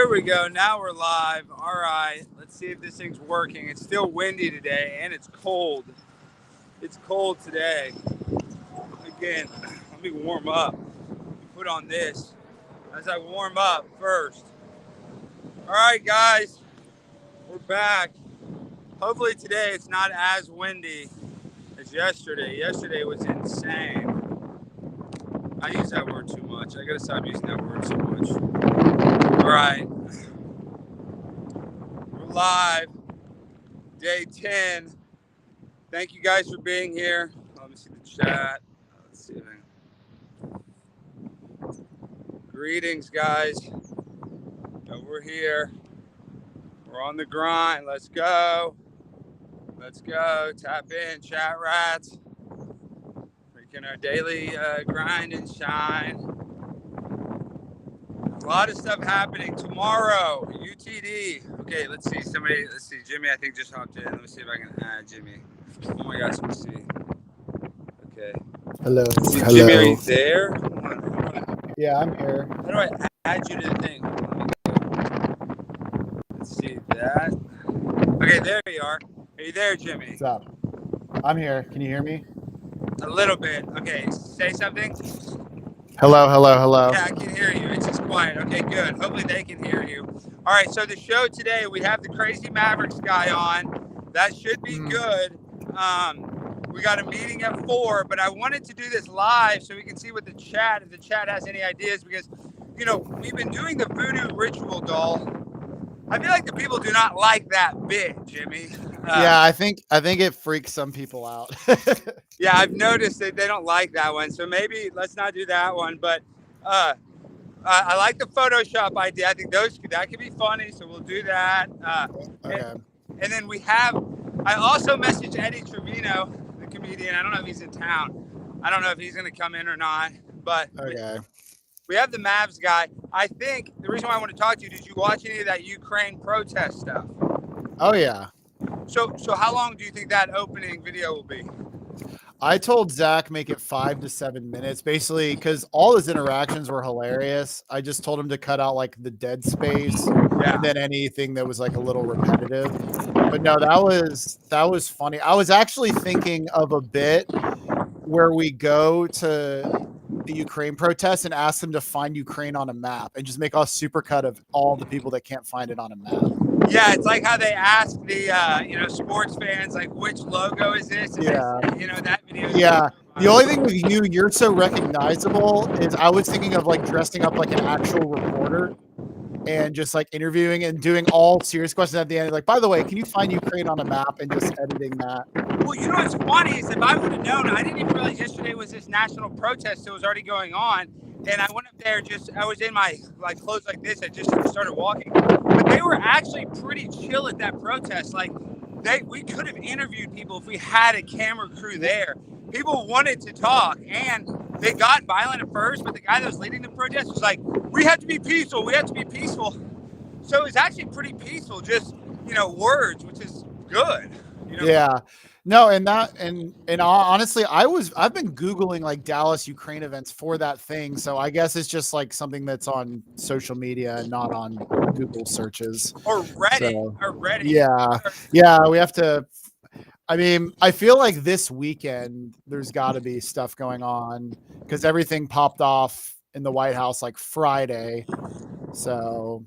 There we go. Now we're live. All right. Let's see if this thing's working. It's still windy today and it's cold. It's cold today. Again, let me warm up. Put on this as I warm up first. All right, guys. We're back. Hopefully today it's not as windy as yesterday. Yesterday was insane. I use that word too much. I gotta stop using that word too much. All right. We're live. Day 10. Thank you guys for being here. Let me see the chat. Let's see. Greetings, guys. We're here. We're on the grind. Let's go. Let's go. Tap in, chat rats. Making our daily grind and shine. A lot of stuff happening tomorrow. UTD. Okay, let's see. Let's see. Jimmy, I think just hopped in. Let me see if I can add Jimmy. Oh my gosh, let's see. Okay. Hello. Hello. Jimmy, are you there? Yeah, I'm here. How do I add you to the thing? Let's see that. Okay, there you are. Are you there, Jimmy? What's up? I'm here. Can you hear me? A little bit. Okay, say something. Hello, hello, hello. Yeah, I can hear you. It's just quiet. Okay, good. Hopefully they can hear you. All right, so the show today, we have the Crazy Mavericks guy on. That should be good. We got a meeting at 4, but I wanted to do this live so we can see what if the chat has any ideas, because, you know, we've been doing the voodoo ritual doll. I feel like the people do not like that bit, Jimmy. Yeah, I think it freaks some people out. Yeah, I've noticed that they don't like that one. So maybe let's not do that one. But I like the Photoshop idea. I think that could be funny. So we'll do that. Okay. And then I also messaged Eddie Trevino, the comedian. I don't know if he's in town. I don't know if he's going to come in or not. But Okay. we have the Mavs guy. I think the reason why I want to talk to you, did you watch any of that Ukraine protest stuff? Oh, yeah. So how long do you think that opening video will be? I told Zach make it 5 to 7 minutes, basically, because all his interactions were hilarious. I just told him to cut out like the dead space and then anything that was like a little repetitive. But no, that was funny. I was actually thinking of a bit where we go to the Ukraine protests and ask them to find Ukraine on a map and just make a supercut of all the people that can't find it on a map. Yeah, it's like how they ask the sports fans, like, which logo is this? And that video. Yeah. The only thing with you're so recognizable is I was thinking of like dressing up like an actual reporter and just like interviewing and doing all serious questions at the end. Like, by the way, can you find Ukraine on a map, and just editing that? Well, you know what's funny is if I would have known, I didn't even realize yesterday was this national protest that was already going on. And I went up there, I was in my clothes like this. I just started walking. But they were actually pretty chill at that protest. Like, we could have interviewed people if we had a camera crew there. People wanted to talk, and they got violent at first, but the guy that was leading the protest was like, we have to be peaceful. We have to be peaceful. So it was actually pretty peaceful, just, words, which is good. Yeah. No, and honestly, I've been Googling like Dallas Ukraine events for that thing. So I guess it's just like something that's on social media and not on Google searches. Or Reddit. Yeah. We have to. I mean, I feel like this weekend there's got to be stuff going on because everything popped off in the White House like Friday. So.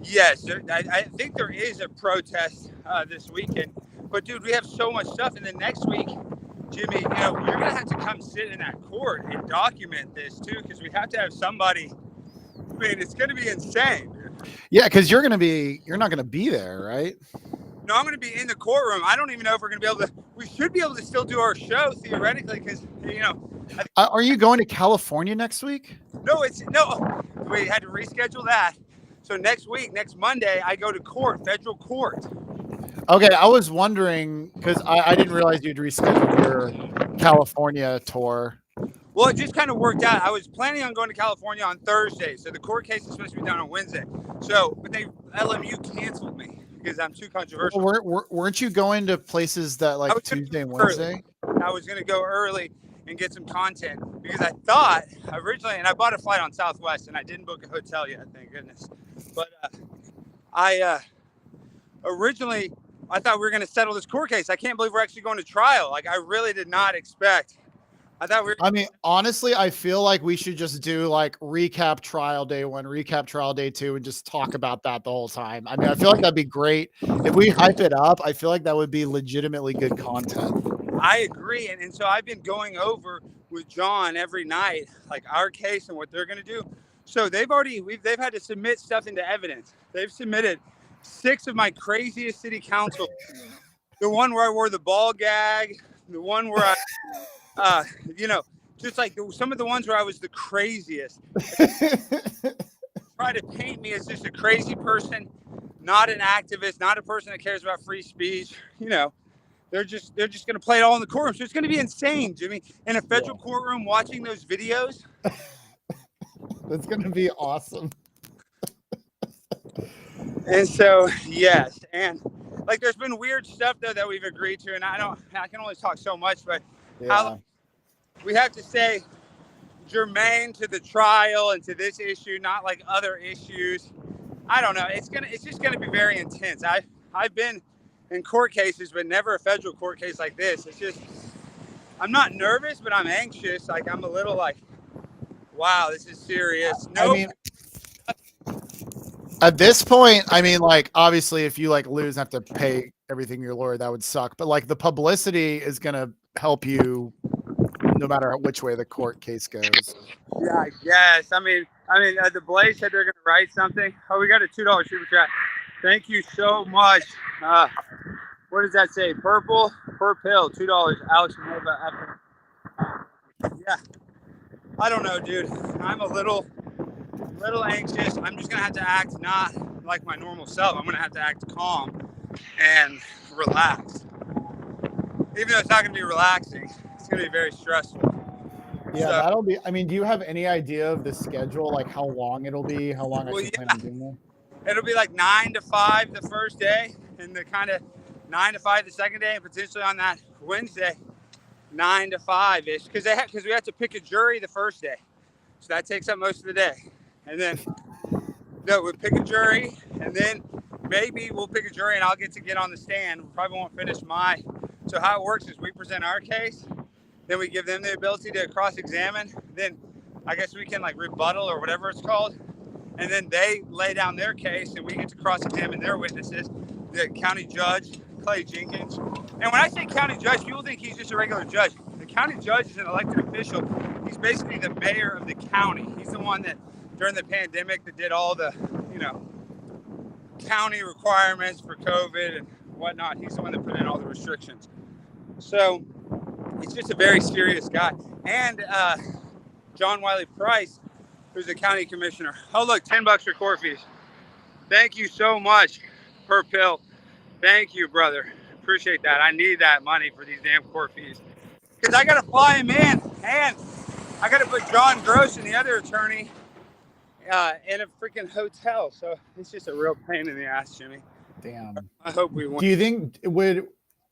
Yes, I think there is a protest this weekend. But, dude, we have so much stuff. And then next week, Jimmy, you're going to have to come sit in that court and document this, too, because we have to have somebody. I mean, it's going to be insane, dude. Yeah, because you're not going to be there, right? No, I'm going to be in the courtroom. I don't even know if we're going to be able to. We should be able to still do our show, theoretically, because, Are you going to California next week? No. We had to reschedule that. So next Monday, I go to court, federal court. Okay, I was wondering because I didn't realize you'd rescheduled your California tour. Well, it just kind of worked out. I was planning on going to California on Thursday, so the court case is supposed to be done on Wednesday. So, but LMU canceled me because I'm too controversial. Weren't you going to places that like Tuesday and Wednesday? I was going to go early and get some content because I thought originally, and I bought a flight on Southwest, and I didn't book a hotel yet, thank goodness. But originally I thought we were going to settle this court case. I can't believe we're actually going to trial. Like I really did not expect. I thought we were. I mean, honestly, I feel like we should just do like recap trial day 1, recap trial day 2, and just talk about that the whole time. I mean, I feel like that'd be great. If we hype it up, I feel like that would be legitimately good content. I agree. And so I've been going over with John every night, like our case and what they're going to do. So they've had to submit stuff into evidence. They've submitted 6 of my craziest city council. The one where I wore the ball gag, the one where I, just like some of the ones where I was the craziest. Try to paint me as just a crazy person, not an activist, not a person that cares about free speech. They're just going to play it all in the courtroom. So it's going to be insane, Jimmy. In a federal courtroom watching those videos. That's going to be awesome. And so, yes. And like there's been weird stuff though that we've agreed to, and I can only talk so much, but how we have to say germane to the trial and to this issue, not like other issues. I don't know. It's just gonna be very intense. I've been in court cases, but never a federal court case like this. It's just I'm not nervous, but I'm anxious. Like I'm a little like, wow, this is serious. No. I mean, at this point, I mean, like, obviously, if you like lose and have to pay everything your lawyer, that would suck. But like, the publicity is gonna help you, no matter which way the court case goes. Yeah, yes. I mean, the Blaze said they're gonna write something. Oh, we got a $2 super chat. Thank you so much. What does that say? Purple per pill, $2. Alex Nova. Yeah. I don't know, dude. I'm a little anxious. I'm just gonna have to act not like my normal self. I'm gonna have to act calm and relaxed. Even though it's not gonna be relaxing, it's gonna be very stressful. Yeah, so, that'll be. I mean, do you have any idea of the schedule? Like how long it'll be? How long I can plan on being there? It'll be like 9 to 5 the first day, and the kind of 9 to 5 the second day, and potentially on that Wednesday, 9 to 5-ish, because we have to pick a jury the first day, so that takes up most of the day. And then we'll pick a jury, and then maybe we'll pick a jury and I'll get on the stand. We probably won't finish so how it works is we present our case, then we give them the ability to cross-examine, then I guess we can like rebuttal or whatever it's called, and then they lay down their case and we get to cross-examine their witnesses, the county judge, Clay Jenkins. And when I say county judge, people think he's just a regular judge. The county judge is an elected official. He's basically the mayor of the county. He's the one that during the pandemic that did all the, county requirements for COVID and whatnot. He's the one that put in all the restrictions. So he's just a very serious guy. And John Wiley Price, who's the county commissioner. Oh, look, $10 for court fees. Thank you so much per pill. Thank you, brother. Appreciate that. I need that money for these damn court fees. Because I got to fly him in. And I got to put John Gross and the other attorney in a freaking hotel. So it's just a real pain in the ass, Jimmy. Damn. I hope we win. Do you think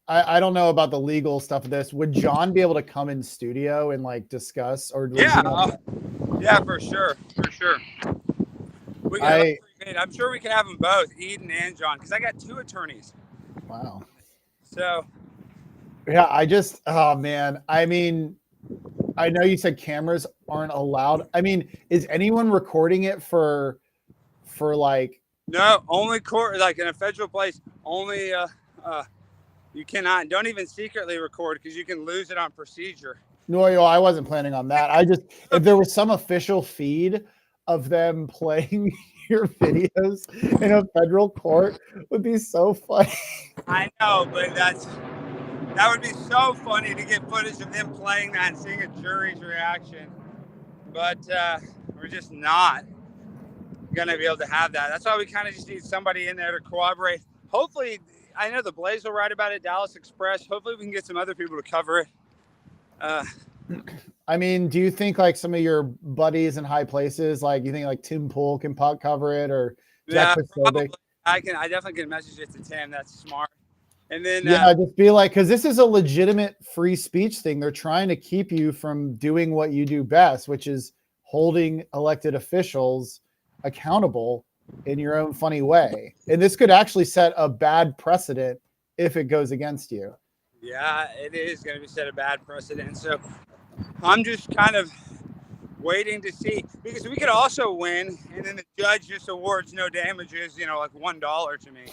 I don't know about the legal stuff of this. Would John be able to come in studio and like discuss or? Yeah, for sure. I'm sure we can have them both, Eden and John, because I got 2 attorneys. Wow. So. Yeah, oh man. I mean, I know you said cameras aren't allowed. I mean, is anyone recording it for like? No, only court, like in a federal place, only you cannot. Don't even secretly record because you can lose it on procedure. No, I wasn't planning on that. If there was some official feed of them playing your videos in a federal court, would be so funny. I know, but that would be so funny to get footage of them playing that and seeing a jury's reaction. But we're just not gonna be able to have that. That's why we kind of just need somebody in there to corroborate. Hopefully, I know the Blaze will write about it, Dallas Express. Hopefully we can get some other people to cover it. I mean, do you think like some of your buddies in high places, like you think like Tim Pool can cover it or Jack probably. I definitely can message it to Tim. That's smart. And then just be like, because this is a legitimate free speech thing. They're trying to keep you from doing what you do best, which is holding elected officials accountable in your own funny way. And this could actually set a bad precedent if it goes against you. Yeah, it is going to be set a bad precedent. So I'm just kind of waiting to see, because we could also win and then the judge just awards no damages, like $1 to me,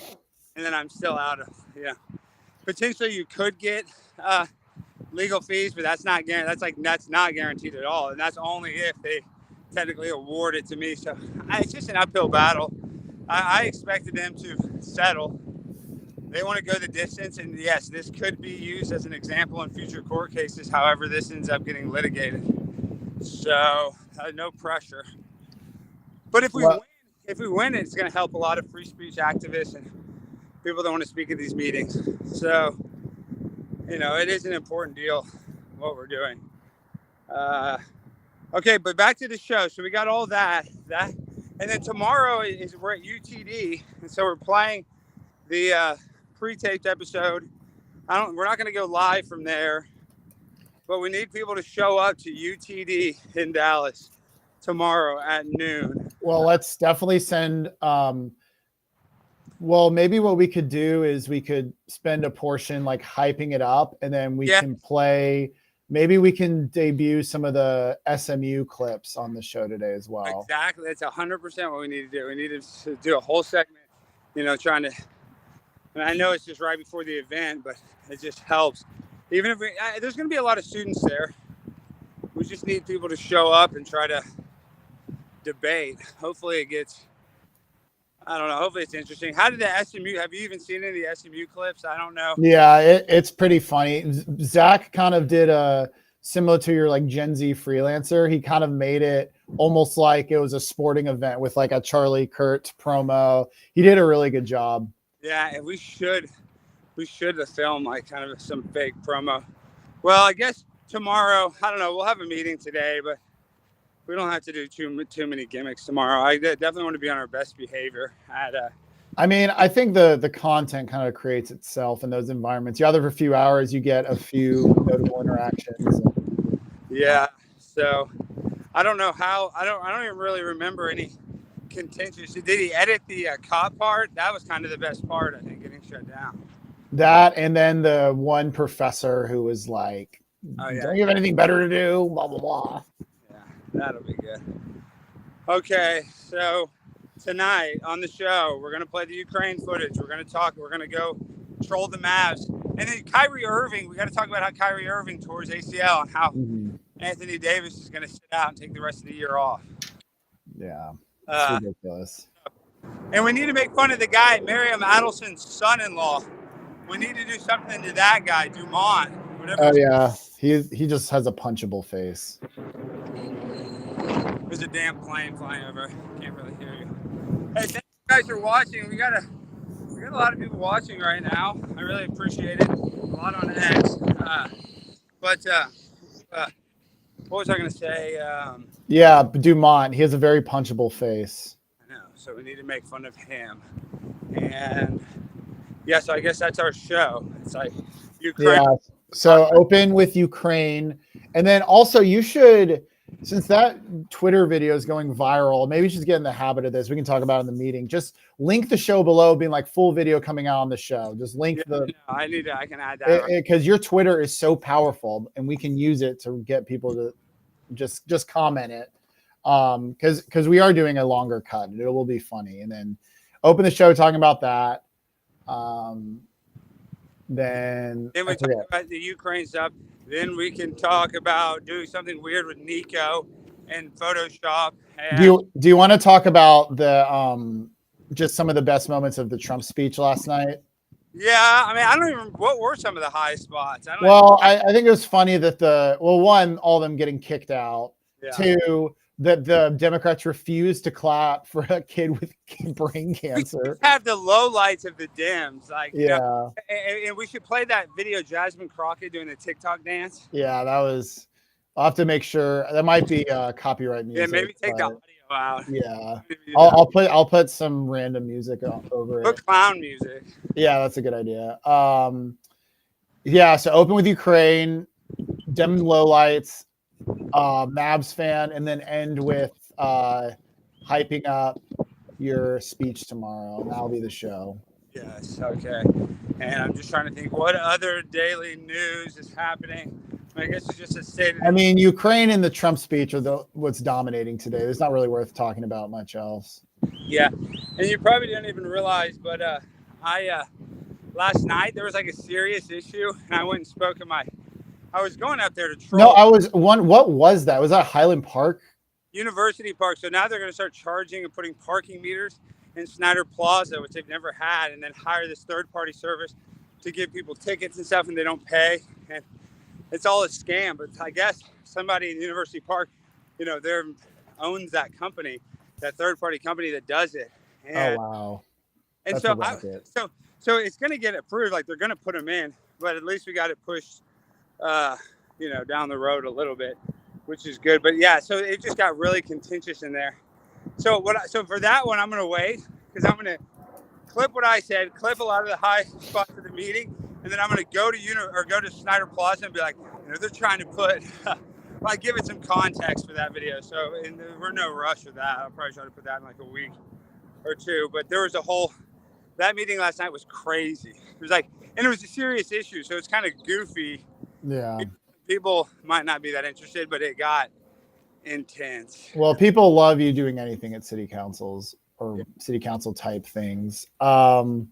and then I'm still out of, potentially you could get legal fees, but that's not guaranteed at all, and that's only if they technically award it to me. So it's just an uphill battle. I expected them to settle. They want to go the distance, and yes, this could be used as an example in future court cases. However, this ends up getting litigated. So no pressure. But if we win, it's going to help a lot of free speech activists and people that want to speak at these meetings. So, it is an important deal what we're doing. Okay, but back to the show. So we got all that, and then tomorrow we're at UTD, and so we're playing the pre-taped episode. We're not going to go live from there, but we need people to show up to UTD in Dallas tomorrow at noon. Well, let's definitely send. Well, maybe what we could do is we could spend a portion like hyping it up, and then we can play. Maybe we can debut some of the SMU clips on the show today as well. Exactly. That's 100% what we need to do. We need to do a whole segment, trying to, and I know it's just right before the event, but it just helps. Even if there's going to be a lot of students there, we just need people to show up and try to debate. Hopefully it gets, I don't know, hopefully it's interesting. How did the SMU, have you even seen any of the SMU clips? I don't know. Yeah, it's pretty funny. Zach kind of did a similar to your like Gen Z freelancer. He kind of made it almost like it was a sporting event with like a Charlie Kurt promo. He did a really good job. Yeah, and we should have filmed like kind of some fake promo. Well, I guess tomorrow, I don't know, we'll have a meeting today, but we don't have to do too many gimmicks tomorrow. I definitely want to be on our best behavior. I mean, I think the content kind of creates itself in those environments. You either for a few hours, you get a few notable interactions. Yeah. So I don't know how. I don't even really remember any contentious. Did he edit the cop part? That was kind of the best part, I think, getting shut down. That, and then the one professor who was like, "Don't you have anything better to do?" Blah blah blah. That'll be good. Okay, so tonight on the show, we're going to play the Ukraine footage. We're going to talk. We're going to go troll the Mavs. And then Kyrie Irving, we got to talk about how Kyrie Irving tore his ACL and how Anthony Davis is going to sit out and take the rest of the year off. Yeah, it's ridiculous. And we need to make fun of the guy, Miriam Adelson's son-in-law. We need to do something to that guy, Dumont. Oh, yeah. He just has a punchable face. There's a damn plane flying over. Can't really hear you. Hey, thank you guys for watching. We got a lot of people watching right now. I really appreciate it. A lot on X. What was I going to say? Yeah, Dumont. He has a very punchable face. I know. So we need to make fun of him. And yeah, so I guess that's our show. It's like Ukraine. Yeah. So open with Ukraine. And then also you should, since that Twitter video is going viral, maybe you should get in the habit of this. We can talk about it in the meeting. Just link the show below, being like full video coming out on the show. Just link I can add that. Because your Twitter is so powerful and we can use it to get people to just comment it. Because we are doing a longer cut. It will be funny. And then open the show talking about that. Then we talk about the Ukraine stuff. Then we can talk about doing something weird with Nico and Photoshop. And do you want to talk about the just some of the best moments of the Trump speech last night? Yeah, I mean, I don't even. What were some of the high spots? I think it was funny that one, all of them getting kicked out. Yeah. Two, that the Democrats refused to clap for a kid with brain cancer. We have the low lights of the Dems, and we should play that video. Jasmine Crockett doing the TikTok dance. Yeah, that was. I'll have to make sure that might be copyright music. Yeah, maybe take the audio out. Yeah, I'll put some random music over it. Put clown music. Yeah, that's a good idea. Yeah, so open with Ukraine, Dem lowlights. Mavs fan, and then end with hyping up your speech tomorrow, and that'll be the show. Yes. Okay. And I'm just trying to think what other daily news is happening. I guess it's just a state of I mean, Ukraine and the Trump speech are what's dominating today. There's not really worth talking about much else. Yeah, and you probably didn't even realize, but I last night there was like a serious issue, and I went and spoke at I was going up there to troll. No, I was one. What was that? Was that Highland Park? University Park. So now they're going to start charging and putting parking meters in Snyder Plaza, which they've never had, and then hire this third-party service to give people tickets and stuff, and they don't pay. And it's all a scam. But I guess somebody in University Park, there owns that company, that third-party company that does it. And, oh wow! And so it's going to get approved. Like they're going to put them in, but at least we got it pushed, down the road a little bit, which is good. But yeah, so it just got really contentious in there. So for that one, I'm going to wait because I'm going to clip what I said, clip a lot of the high spots of the meeting, and then I'm going to go to Snyder Plaza and be like, they're trying to put, like, give it some context for that video. So we're no rush with that. I'll probably try to put that in like a week or two. But there was that meeting last night was crazy. It was and it was a serious issue, so it's kind of goofy. Yeah. People might not be that interested, but it got intense. Well, people love you doing anything at city councils or city council type things. So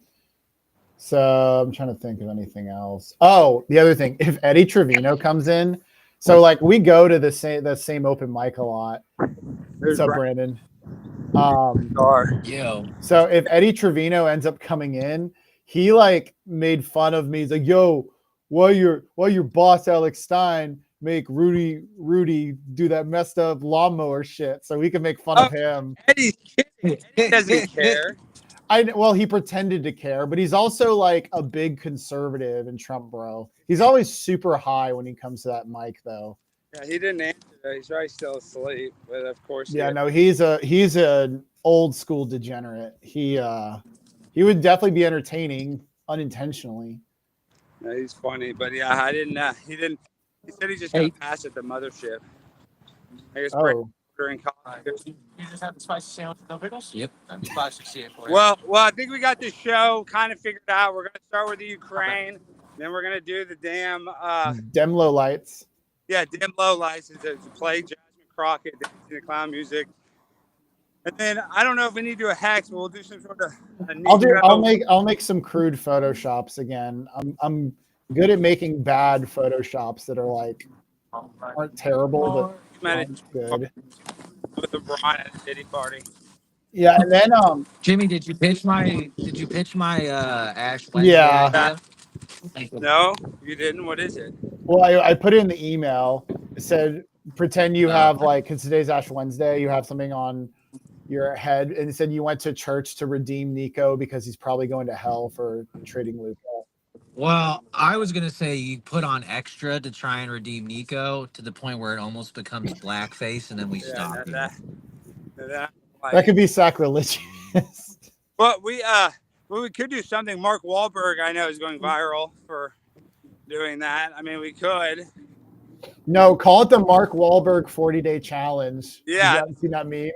I'm trying to think of anything else. Oh, the other thing, if Eddie Trevino comes in, so like we go to the same open mic a lot. What's up, Brandon? So if Eddie Trevino ends up coming in, he like made fun of me. He's like, yo, why your boss Alex Stein make Rudy do that messed up lawnmower shit so we can make fun of him. Eddie's kidding. Eddie doesn't care. He pretended to care, but he's also like a big conservative and Trump bro. He's always super high when he comes to that mic though. Yeah, he didn't answer. He's probably still asleep, but of course. Yeah, no, he's an old school degenerate. He would definitely be entertaining unintentionally. No, he's funny, but yeah, I didn't. He didn't. He said he's just gonna pass at the mothership. I guess during college. You just have the spicy sandwich with no pickles? Yep. I'm spicy sandwich. Well, I think we got the show kind of figured out. We're gonna start with the Ukraine, then we're gonna do the damn low lights. Yeah, dim low lights to play Jasmine Crockett, dancing the clown music. And then I don't know if we need to do a hex, but we'll do some sort of. I'll make some crude photoshops again. I'm good at making bad photoshops that are like aren't terrible but good. With the Brian at the Diddy party. Yeah, and then Jimmy, did you pitch my Ash Wednesday? Yeah. No, you didn't. What is it? Well, I put it in the email. It said pretend you have because today's Ash Wednesday, you have something on your head, and it said you went to church to redeem Nico because he's probably going to hell for trading Luca. Well, I was gonna say you put on extra to try and redeem Nico to the point where it almost becomes blackface, and then we stop. That could be sacrilegious. But we could do something. Mark Wahlberg, I know, is going viral for doing that. I mean, we could. No, call it the Mark Wahlberg 40-day challenge. Yeah. You haven't seen that meme?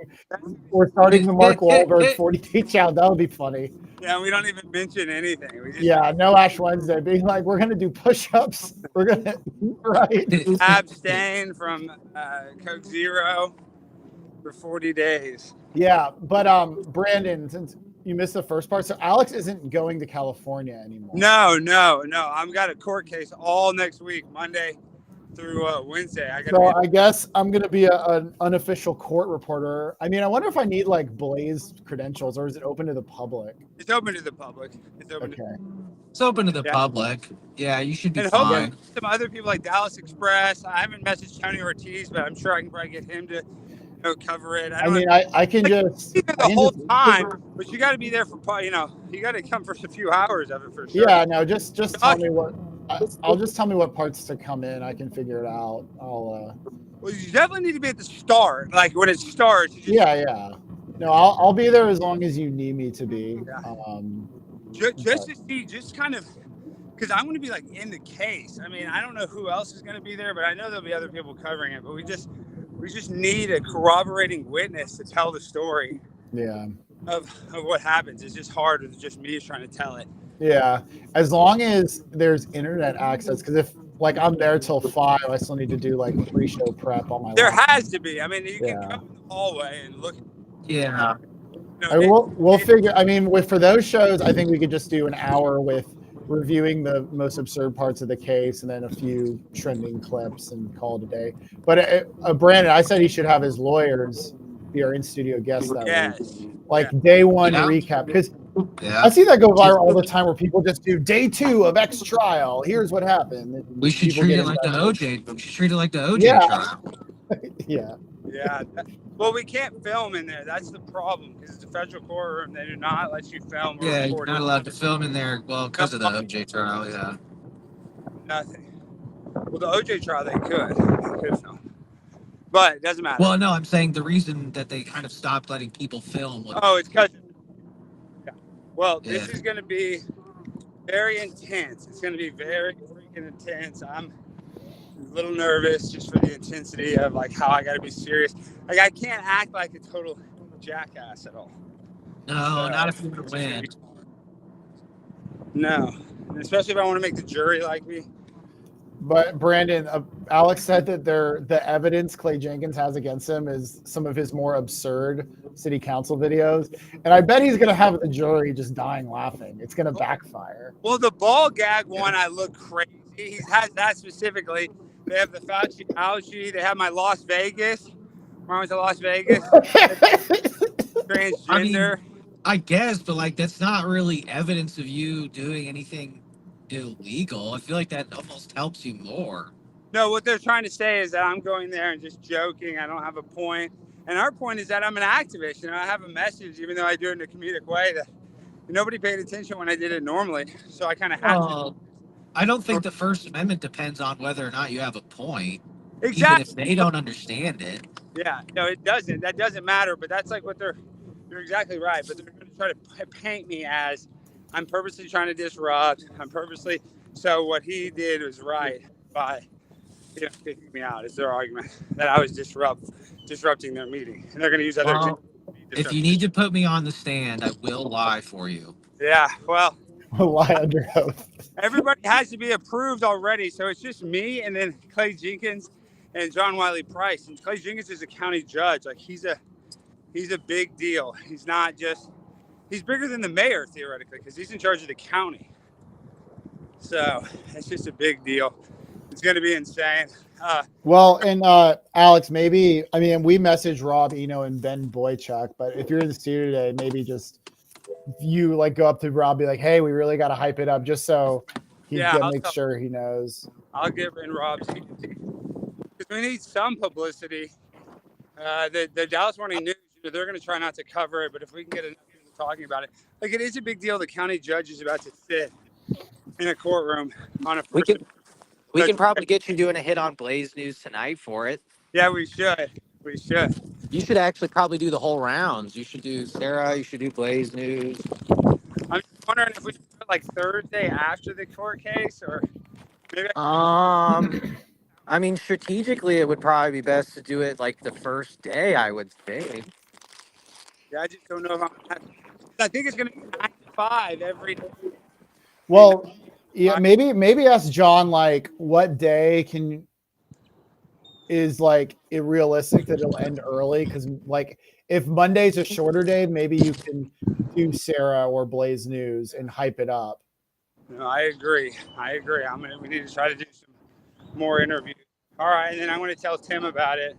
We're starting the Mark Wahlberg 40-day challenge. That would be funny. Yeah, we don't even mention anything. No Ash Wednesday. Being like, we're going to do push-ups. We're going to abstain from Coke Zero for 40 days. Yeah, but Brandon, since you missed the first part, so Alex isn't going to California anymore. No. I've got a court case all next week, Monday through Wednesday. I guess I'm going to be an unofficial court reporter. I mean, I wonder if I need like Blaze credentials, or is it open to the public? It's open to the public. It's open to the public. Yeah, you should be fine. Some other people like Dallas Express. I haven't messaged Tony Ortiz, but I'm sure I can probably get him to cover it. I can just be there the whole time, but you got to be there for you got to come for a few hours of it for sure. Yeah, no, just tell me what. I'll just tell me what parts to come in. I can figure it out. Well, you definitely need to be at the start, like when it starts. Yeah. No, I'll be there as long as you need me to be. Yeah. Just to see, just kind of, because I'm going to be like in the case. I mean, I don't know who else is going to be there, but I know there'll be other people covering it. But we just need a corroborating witness to tell the story. Yeah. of what happens. It's just hard with just me trying to tell it. Yeah, as long as there's internet access, because if like I'm there till 5, I still need to do like pre-show prep on my There laptop. has to be. I mean, you can Yeah. go in the hallway and look. Yeah. You know, We'll figure. I mean, for those shows, I think we could just do an hour with reviewing the most absurd parts of the case and then a few trending clips and call it a day. But Brandon, I said he should have his lawyers be our in-studio guest that week. Like day one recap, because I see that go viral all the time where people just do day 2 of X trial. Here's what happened. We should People treat get it like the invested. OJ. We should treat it like the OJ trial. Yeah. Yeah. Well, we can't film in there. That's the problem because it's a federal courtroom. They do not let you film. Yeah, you're not allowed to film in there. Well, because of the OJ trial. Yeah. Nothing. Well, the OJ trial they could film, but it doesn't matter. Well, no, I'm saying the reason that they kind of stopped letting people film. It's because. Yeah. Well, this is going to be very intense. It's going to be very freaking intense. I'm a little nervous just for the intensity of like how I got to be serious. Like I can't act like a total jackass at all. No, not if you win. No, especially if I want to make the jury like me. But Brandon, Alex said that the evidence Clay Jenkins has against him is some of his more absurd city council videos, and I bet he's going to have the jury just dying laughing. It's going to backfire. Well, the ball gag one, I look crazy. He has that specifically. They have the Fauci algae. They have my Las Vegas. When I went to Las Vegas. Transgender. I mean, I guess, but like that's not really evidence of you doing anything illegal. I feel like that almost helps you more. No, what they're trying to say is that I'm going there and just joking. I don't have a point. And our point is that I'm an activist. I have a message, even though I do it in a comedic way, that nobody paid attention when I did it normally. So I kind of had to. I don't think the First Amendment depends on whether or not you have a point. Exactly. Even if they don't understand it. Yeah, no, it doesn't. That doesn't matter. But that's like what you're exactly right. But they're going to try to paint me as I'm purposely trying to disrupt. So what he did was right by kicking me out. Is their argument that I was disrupting their meeting, and they're going to use other. If you need to put me on the stand, I will lie for you. Yeah, well, lie under oath. Everybody has to be approved already, so it's just me and then Clay Jenkins and John Wiley Price. And Clay Jenkins is a county judge. Like he's a big deal. He's not just. He's bigger than the mayor, theoretically, because he's in charge of the county. So it's just a big deal. It's going to be insane. Alex, maybe, I mean, we messaged Rob Eno and Ben Boychuk, but if you're in the studio today, maybe just you like go up to Rob, be like, hey, we really got to hype it up just so he can make sure he knows. I'll give in Rob's because we need some publicity. The Dallas Morning News, they're going to try not to cover it, but if we can get enough people talking about it, like it is a big deal. The county judge is about to sit in a courtroom on a. We can probably get you doing a hit on Blaze News tonight for it. Yeah, we should. You should actually probably do the whole rounds. You should do Sarah. You should do Blaze News. I'm just wondering if we should do it like Thursday after the court case, or maybe. I mean, strategically, it would probably be best to do it like the first day, I would think. Yeah, I just don't know if I think it's going to be 9 to 5 every day. Well, yeah, maybe ask John like what day is like it realistic that it'll end early, because like if Monday's a shorter day, maybe you can do Sarah or Blaze News and hype it up. No, I agree. We need to try to do some more interviews. All right, and then I'm going to tell Tim about it.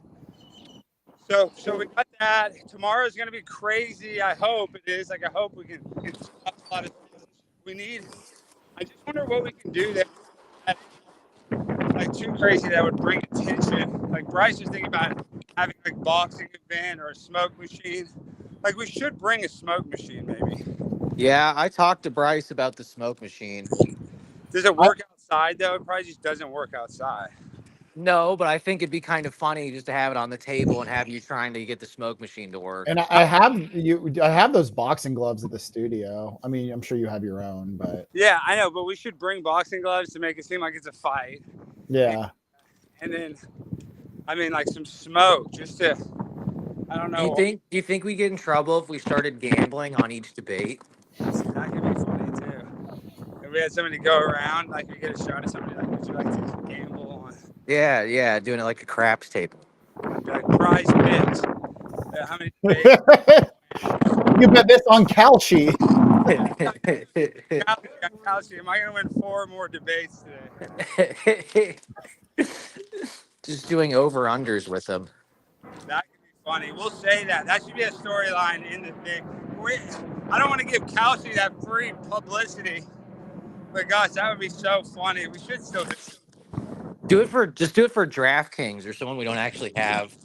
So we got that. Tomorrow's going to be crazy. I hope it is. Like I hope we can stop a lot of things we need. I just wonder what we can do that like too crazy that would bring attention. Like Bryce was thinking about having like boxing event or a smoke machine. Like we should bring a smoke machine maybe. Yeah, I talked to Bryce about the smoke machine. Does it work outside though? It probably just doesn't work outside. No, but I think it'd be kind of funny just to have it on the table and have you trying to get the smoke machine to work. And I have those boxing gloves at the studio. I mean, I'm sure you have your own, but yeah, I know. But we should bring boxing gloves to make it seem like it's a fight. Yeah. And then, I mean, like some smoke just to I don't Do you know. think we get in trouble if we started gambling on each debate? That could be funny too. If we had somebody go around, like we get a shot at somebody, like, would you like to gamble on? Yeah, doing it like a craps table. Like prize picks. How many debates? You bet this on Kalshi. Kalshi, am I going to win 4 more debates today? Just doing over-unders with them. That could be funny. We'll say that. That should be a storyline in the thing. I don't want to give Kalshi that free publicity, but gosh, that would be so funny. We should still do it for DraftKings or someone we don't actually have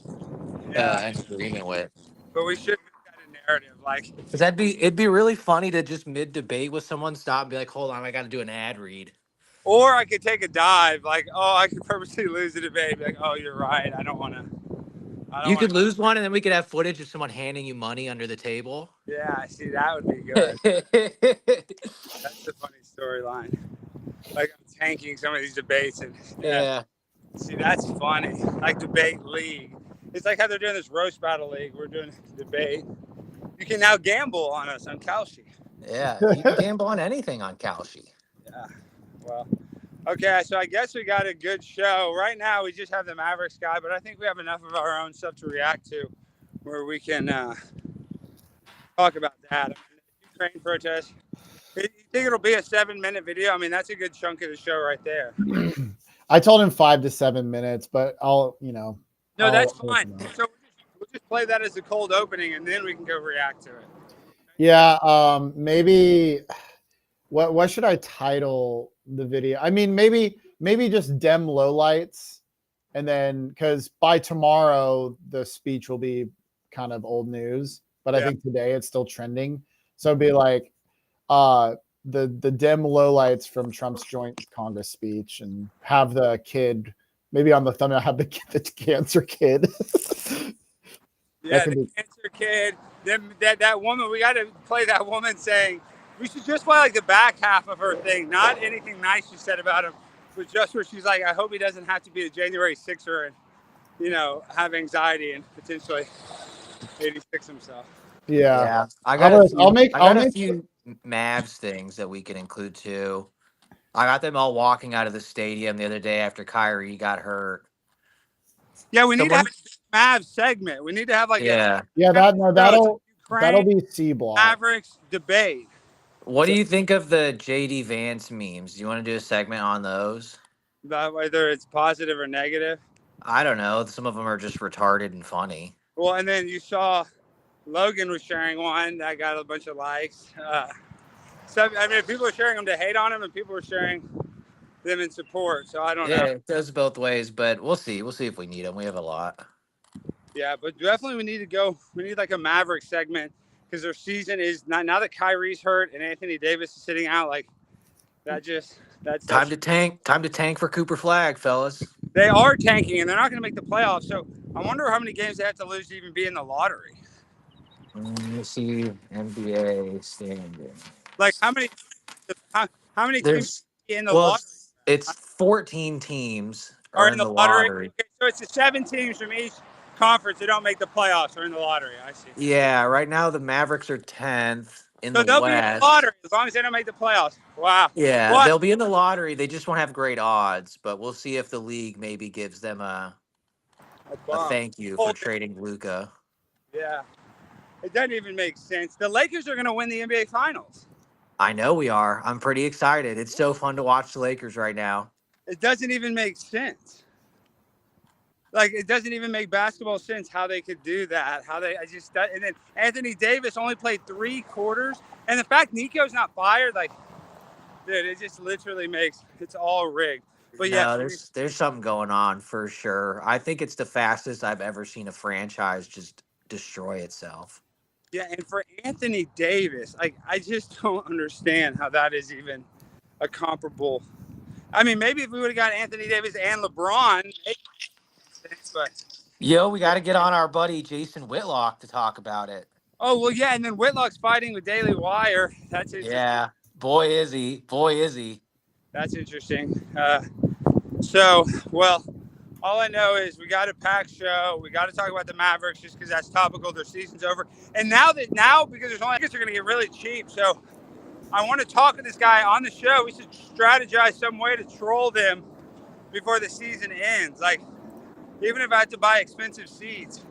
an agreement with. But we should make that a narrative, like, Because it'd be really funny to just mid debate with someone stop and be like, hold on, I got to do an ad read. or I could take a dive, like, oh, I could purposely lose the debate, be like, oh, you're right, I don't want to. You could lose one, and then we could have footage of someone handing you money under the table. Yeah, see, that would be good. That's a funny storyline. Like, I'm tanking some of these debates, and yeah. See, that's funny. Like debate league. It's like how they're doing this roast battle league. We're doing debate. You can now gamble on us on Kalshi. Yeah, you can gamble on anything on Kalshi. Yeah. Well, okay. So I guess we got a good show. Right now, we just have the Mavericks guy, but I think we have enough of our own stuff to react to where we can talk about that. I mean, the Ukraine protest. You think it'll be a 7-minute video? I mean, that's a good chunk of the show right there. I told him 5 to 7 minutes, but No, that's fine. So we'll just play that as a cold opening, and then we can go react to it. Yeah. Maybe. What should I title the video? I mean, maybe just dem lowlights, and then because by tomorrow the speech will be kind of old news, but I think today it's still trending. So it'd be like the dem lowlights from Trump's joint Congress speech, and have the kid maybe on the thumbnail, have the cancer kid. Yeah, the cancer kid. Then that woman, we got to play that woman saying, we should just play like the back half of her thing, not anything nice she said about him, but just where she's like, I hope he doesn't have to be a January 6er and, have anxiety and potentially 86 himself. Yeah. I got a few sure. Mavs things that we can include too. I got them all walking out of the stadium the other day after Kyrie got hurt. Yeah, we need to have a Mavs segment. We need to have that'll be C block. Mavericks debate. What do you think of the JD Vance memes? Do you want to do a segment on those? Whether it's positive or negative? I don't know. Some of them are just retarded and funny. Well, and then you saw Logan was sharing one that got a bunch of likes. So I mean, people are sharing them to hate on him, and people are sharing them in support. So I don't know. Yeah, it goes both ways, but we'll see. We'll see if we need them. We have a lot. Yeah, but definitely we need to go. We need like a Maverick segment because their season is not now that Kyrie's hurt and Anthony Davis is sitting out. Like that's time to tank. Time to tank for Cooper Flag, fellas. They are tanking, and they're not going to make the playoffs. So I wonder how many games they have to lose to even be in the lottery. Let me see NBA standings. Like how many teams in the lottery? It's 14 teams are in the lottery. Okay, so it's the 7 teams from each conference that don't make the playoffs are in the lottery. I see. Yeah, right now the Mavericks are 10th in the West. So they'll be in the lottery as long as they don't make the playoffs. Wow. Yeah, they'll be in the lottery. They just won't have great odds, but we'll see if the league maybe gives them a thank you for trading Luka. Yeah. It doesn't even make sense. The Lakers are going to win the NBA Finals. I know we are. I'm pretty excited. It's so fun to watch the Lakers right now. It doesn't even make sense. Like, it doesn't even make basketball sense how they could do that. And then Anthony Davis only played 3 quarters. And the fact Nico's not fired, like, dude, it just literally it's all rigged. But yeah, there's something going on for sure. I think it's the fastest I've ever seen a franchise just destroy itself. Yeah, and for Anthony Davis, I just don't understand how that is even a comparable. I mean, maybe if we would have got Anthony Davis and LeBron, but we got to get on our buddy Jason Whitlock to talk about it. Oh well, yeah, and then Whitlock's fighting with Daily Wire. That's interesting. Yeah, boy is he. That's interesting. All I know is we got a packed show. We got to talk about the Mavericks just because that's topical. Their season's over. And now because there's only tickets are going to get really cheap. So I want to talk to this guy on the show. We should strategize some way to troll them before the season ends. Like, even if I had to buy expensive seats,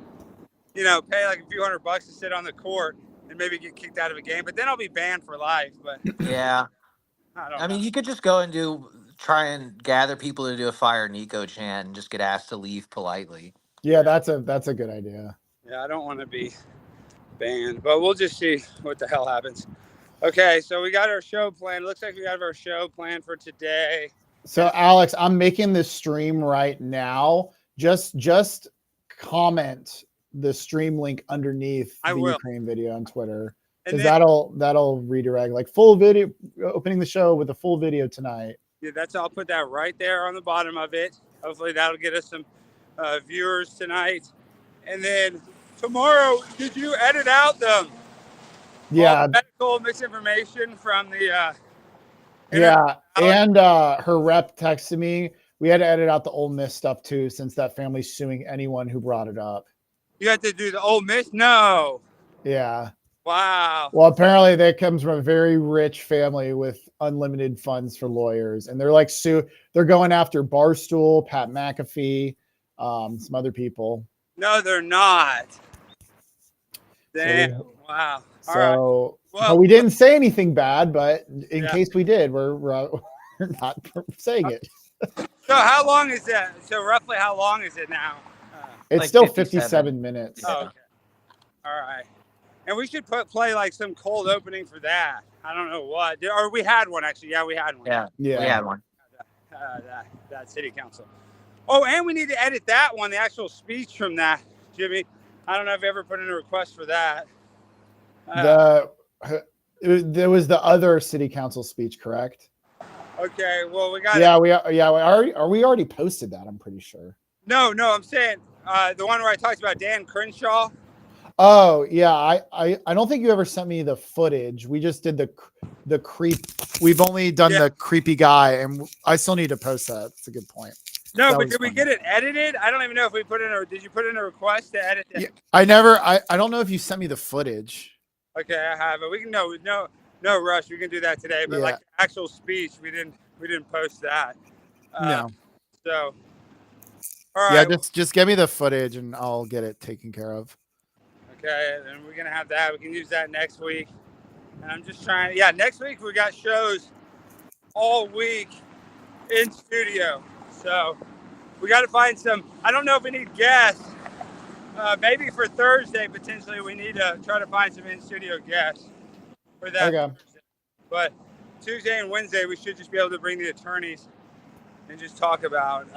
pay like a few $100 to sit on the court and maybe get kicked out of a game. But then I'll be banned for life. But Yeah. I mean, you could just go and try and gather people to do a Fire Nico chant and just get asked to leave politely. Yeah, that's a good idea. Yeah, I don't want to be banned, but we'll just see what the hell happens. Okay, so we got our show planned. Looks like we have our show planned for today. So Alex, I'm making this stream right now. Just comment the stream link underneath the Ukraine video on Twitter, because that'll redirect, like, full video, opening the show with a full video tonight. Yeah, I'll put that right there on the bottom of it. Hopefully that'll get us some viewers tonight. And then tomorrow, did you edit out the medical misinformation from the yeah, and her rep texted me. We had to edit out the Ole Miss stuff too, since that family's suing anyone who brought it up. You had to do the Ole Miss? No. Yeah. Wow. Well, apparently that comes from a very rich family with unlimited funds for lawyers, and they're like they're going after Barstool, Pat McAfee, some other people. No, they're not. Damn. Wow. So well, we didn't say anything bad, but in case we did, we're not saying it. So how long is that? So roughly how long is it now? It's like still 57 minutes. Oh, okay. All right. And we should play like some cold opening for that. I don't know what. Or we had one, actually. Yeah, we had one. Yeah, we had one. That city council. Oh, and we need to edit that one, the actual speech from that, Jimmy. I don't know if you ever put in a request for that. There was the other city council speech, correct? Okay, well, we got we already posted that, I'm pretty sure. No, I'm saying the one where I talked about Dan Crenshaw. Oh yeah, I don't think you ever sent me the footage. We just did the creep. We've only done the creepy guy, and I still need to post that. That's a good point. No, but did we get it edited? I don't even know if we put in did you put in a request to edit it? Yeah, I don't know if you sent me the footage. Okay, I have it. We can no rush. We can do that today. But like the actual speech, we didn't post that. No. So all right. Yeah, just give me the footage and I'll get it taken care of. Okay, and we're gonna have that. We can use that next week. And I'm just trying. Yeah, next week we got shows all week in studio. So we got to find some. I don't know if we need guests. Maybe for Thursday potentially we need to try to find some in studio guests for that. Okay. But Tuesday and Wednesday we should just be able to bring the attorneys and just talk about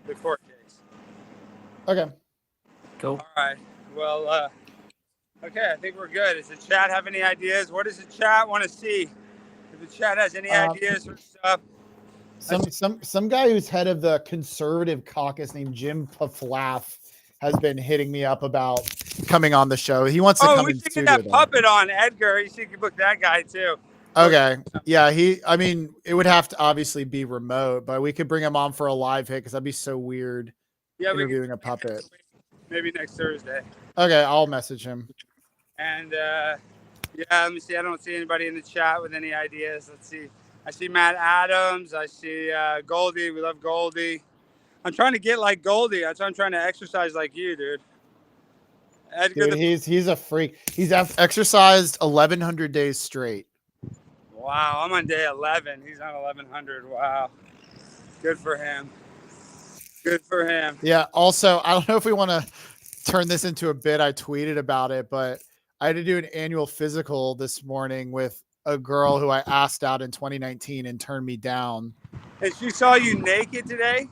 the court case. Okay. Cool. All right. Well. Okay, I think we're good. Does the chat have any ideas? What does the chat want to see? If the chat has any ideas for stuff. Some guy who's head of the conservative caucus named Jim Paflaff has been hitting me up about coming on the show. He wants to come in studio. We should get that puppet on Edgar. You should book that guy too. Okay. Yeah, it would have to obviously be remote, but we could bring him on for a live hit because that'd be so weird. Yeah, interviewing a puppet. Maybe next Thursday. Okay, I'll message him. And let me see. I don't see anybody in the chat with any ideas. Let's see. I see Matt Adams. I see Goldie. We love Goldie. I'm trying to get like Goldie. That's why I'm trying to exercise like you, dude. Edgar, dude, he's a freak. He's exercised 1,100 days straight. Wow, I'm on day 11. He's on 1,100. Wow, good for him. Good for him. Yeah. Also, I don't know if we want to turn this into a bit. I tweeted about it, but I had to do an annual physical this morning with a girl who I asked out in 2019 and turned me down. And she saw you naked today?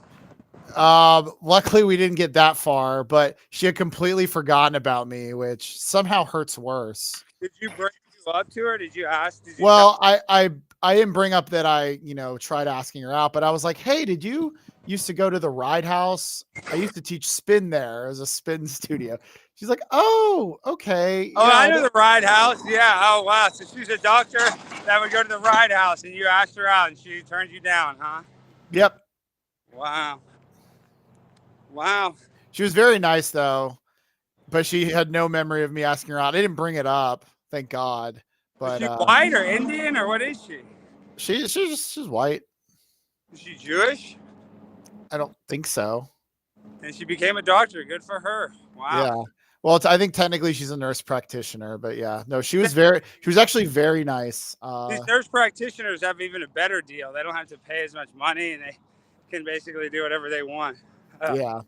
Luckily we didn't get that far, but she had completely forgotten about me, which somehow hurts worse. Did you bring you up to her? Did you ask? I didn't bring up that I, tried asking her out, but I was like, hey, did you used to go to the Ride House? I used to teach spin there. It was a spin studio. She's like, oh, okay. Oh, yeah, I know the Ride House. Yeah. Oh, wow. So she's a doctor that would go to the Ride House, and you asked her out, and she turned you down, huh? Yep. Wow. Wow. She was very nice though, but she had no memory of me asking her out. I didn't bring it up, thank God. But is she white or Indian or what is she? She's white. Is she Jewish? I don't think so. And she became a doctor. Good for her. Wow. Yeah. Well, I think technically she's a nurse practitioner, but yeah, no, she was actually very nice. These nurse practitioners have even a better deal. They don't have to pay as much money, and they can basically do whatever they want. Yeah,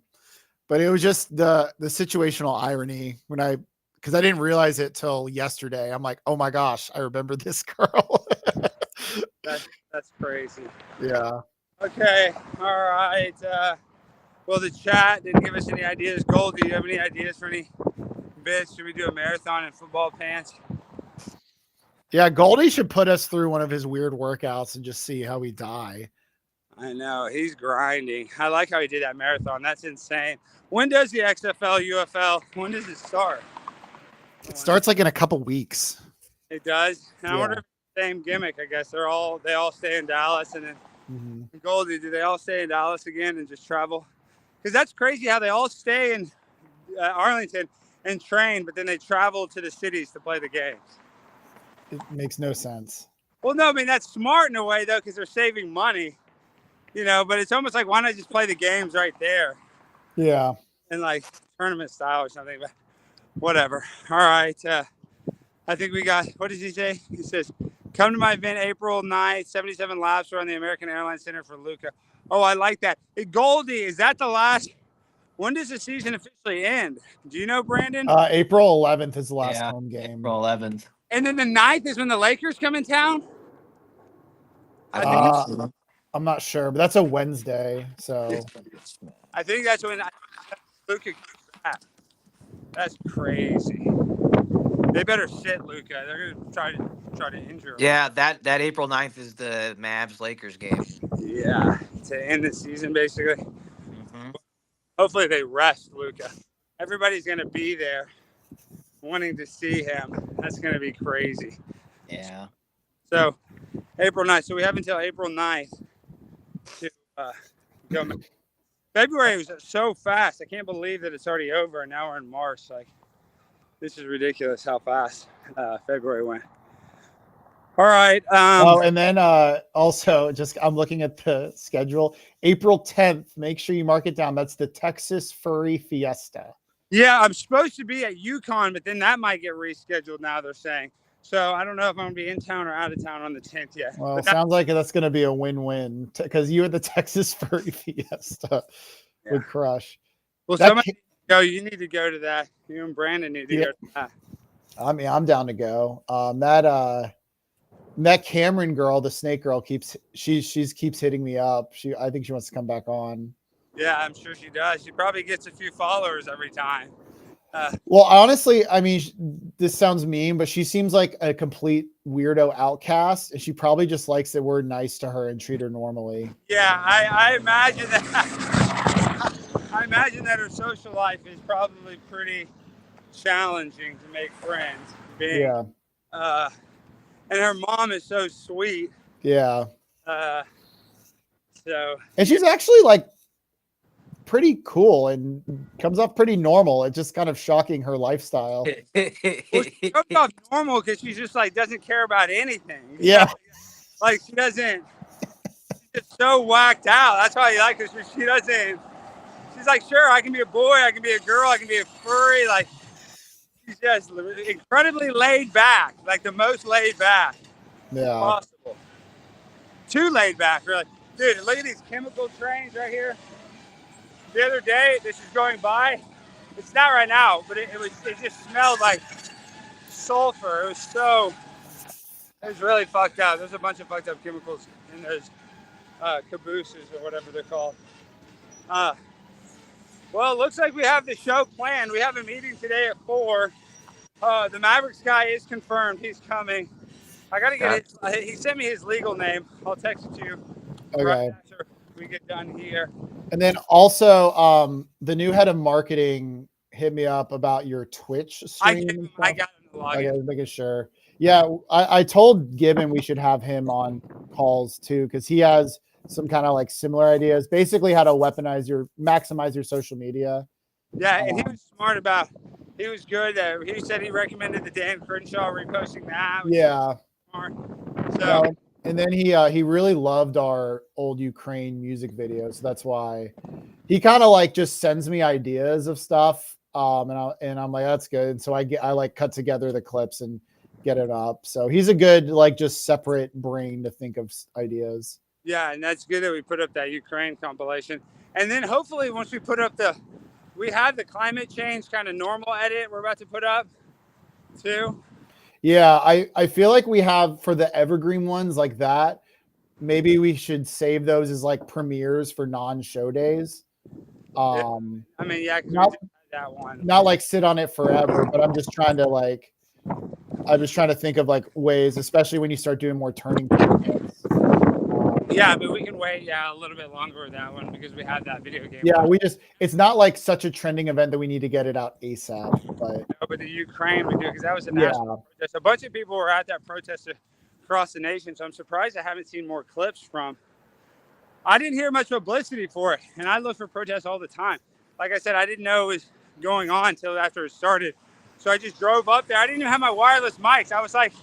but it was just the situational irony because I didn't realize it till yesterday. I'm like, oh my gosh, I remember this girl. That's crazy. Yeah. Okay. All right. Well, the chat didn't give us any ideas. Gold, do you have any ideas for any bits? Should we do a marathon in football pants? Yeah, Goldie should put us through one of his weird workouts and just see how we die. I know. He's grinding. I like how he did that marathon. That's insane. When does the XFL, UFL, when does it start? It starts like in a couple weeks. It does? And Yeah. I wonder if it's the same gimmick. I guess they all stay in Dallas. And then Goldie, do they all stay in Dallas again and just travel? Because that's crazy how they all stay in Arlington and train, but then they travel to the cities to play the games. It makes no sense. Well, no, I mean, that's smart in a way, though, because they're saving money, but it's almost like, why not just play the games right there? Yeah. In like tournament style or something, but whatever. All right. I think we got, what does he say? He says, come to my event April 9th, 77 laps around the American Airlines Center for Luca. Oh, I like that. Hey, Goldie, is that the last? When does the season officially end? Do you know, Brandon? April 11th is the last home game. April 11th. And then the 9th is when the Lakers come in town? I'm not sure, but that's a Wednesday. So I think that's when Luca comes back. That's crazy. They better sit Luca. They're going to try to injure him. Yeah, that April 9th is the Mavs-Lakers game. Yeah, to end the season, basically. Hopefully they rest Luca. Everybody's going to be there wanting to see him. That's going to be crazy. Yeah. So, April 9th. So, we have until April 9th to go. February was so fast. I can't believe that it's already over, and now we're in March. Like, this is ridiculous how fast February went. All right. And then also, I'm looking at the schedule. April 10th. Make sure you mark it down. That's the Texas Furry Fiesta. Yeah, I'm supposed to be at UConn, but then that might get rescheduled now, they're saying. So I don't know if I'm going to be in town or out of town on the 10th yet. Well, it sounds like that's going to be a win-win because you at the Texas Furry Fiesta would crush. Well, somebody you need to go to that. You and Brandon need to go to that. I mean, I'm down to go. That Cameron girl, the snake girl, keeps hitting me up. I think she wants to come back on. Yeah, I'm sure she does. She probably gets a few followers every time. Well, honestly, I mean, this sounds mean, but she seems like a complete weirdo outcast, and she probably just likes that we're nice to her and treat her normally. Yeah, I imagine that. I imagine that her social life is probably pretty challenging to make friends. And her mom is so sweet. Yeah. And she's actually like pretty cool and comes off pretty normal. It's just kind of shocking her lifestyle. Well, she comes off normal because she's just like doesn't care about anything. Yeah. Like she doesn't. She's just so whacked out. That's why I like her. She doesn't. She's like, sure, I can be a boy, I can be a girl, I can be a furry. Like she's just incredibly laid back, like the most laid back possible. Too laid back, really. Dude, look at these chemical trains right here. The other day, this is going by. It's not right now, but it just smelled like sulfur. It was really fucked up. There's a bunch of fucked up chemicals in those cabooses or whatever they're called. Well, it looks like we have the show planned. We have a meeting today at 4. The Mavericks guy is confirmed. He's coming. I got to get he sent me his legal name. I'll text it to you right after we get done here. And then also, the new head of marketing hit me up about your Twitch stream. I got him to log in. I was making sure. Yeah, I told Gibbon we should have him on calls too because he has some kind of like similar ideas. Basically, how to maximize your social media. Yeah, and he was smart about. He was good. He said he recommended the Dan Crenshaw reposting that. Yeah. Smart. So. No, and then he really loved our old Ukraine music videos. So that's why he kind of like just sends me ideas of stuff. And I'm like, that's good. And so I like cut together the clips and get it up. So he's a good, like, just separate brain to think of ideas. Yeah. And that's good that we put up that Ukraine compilation. And then hopefully once we put up we have the climate change kind of normal edit we're about to put up too. Yeah. I feel like we have for the evergreen ones like that. Maybe we should save those as like premieres for non-show days. I mean, yeah, that one. Not like sit on it forever, but I'm just trying to think of like ways, especially when you start doing more turning points. Yeah, but we can wait, a little bit longer with that one because we had that video game. Yeah, it's not like such a trending event that we need to get it out ASAP. But the Ukraine we do because that was a national protest. A bunch of people were at that protest across the nation, so I'm surprised I haven't seen more clips from. I didn't hear much publicity for it, and I look for protests all the time. Like I said, I didn't know it was going on until after it started. So I just drove up there. I didn't even have my wireless mics. I was like,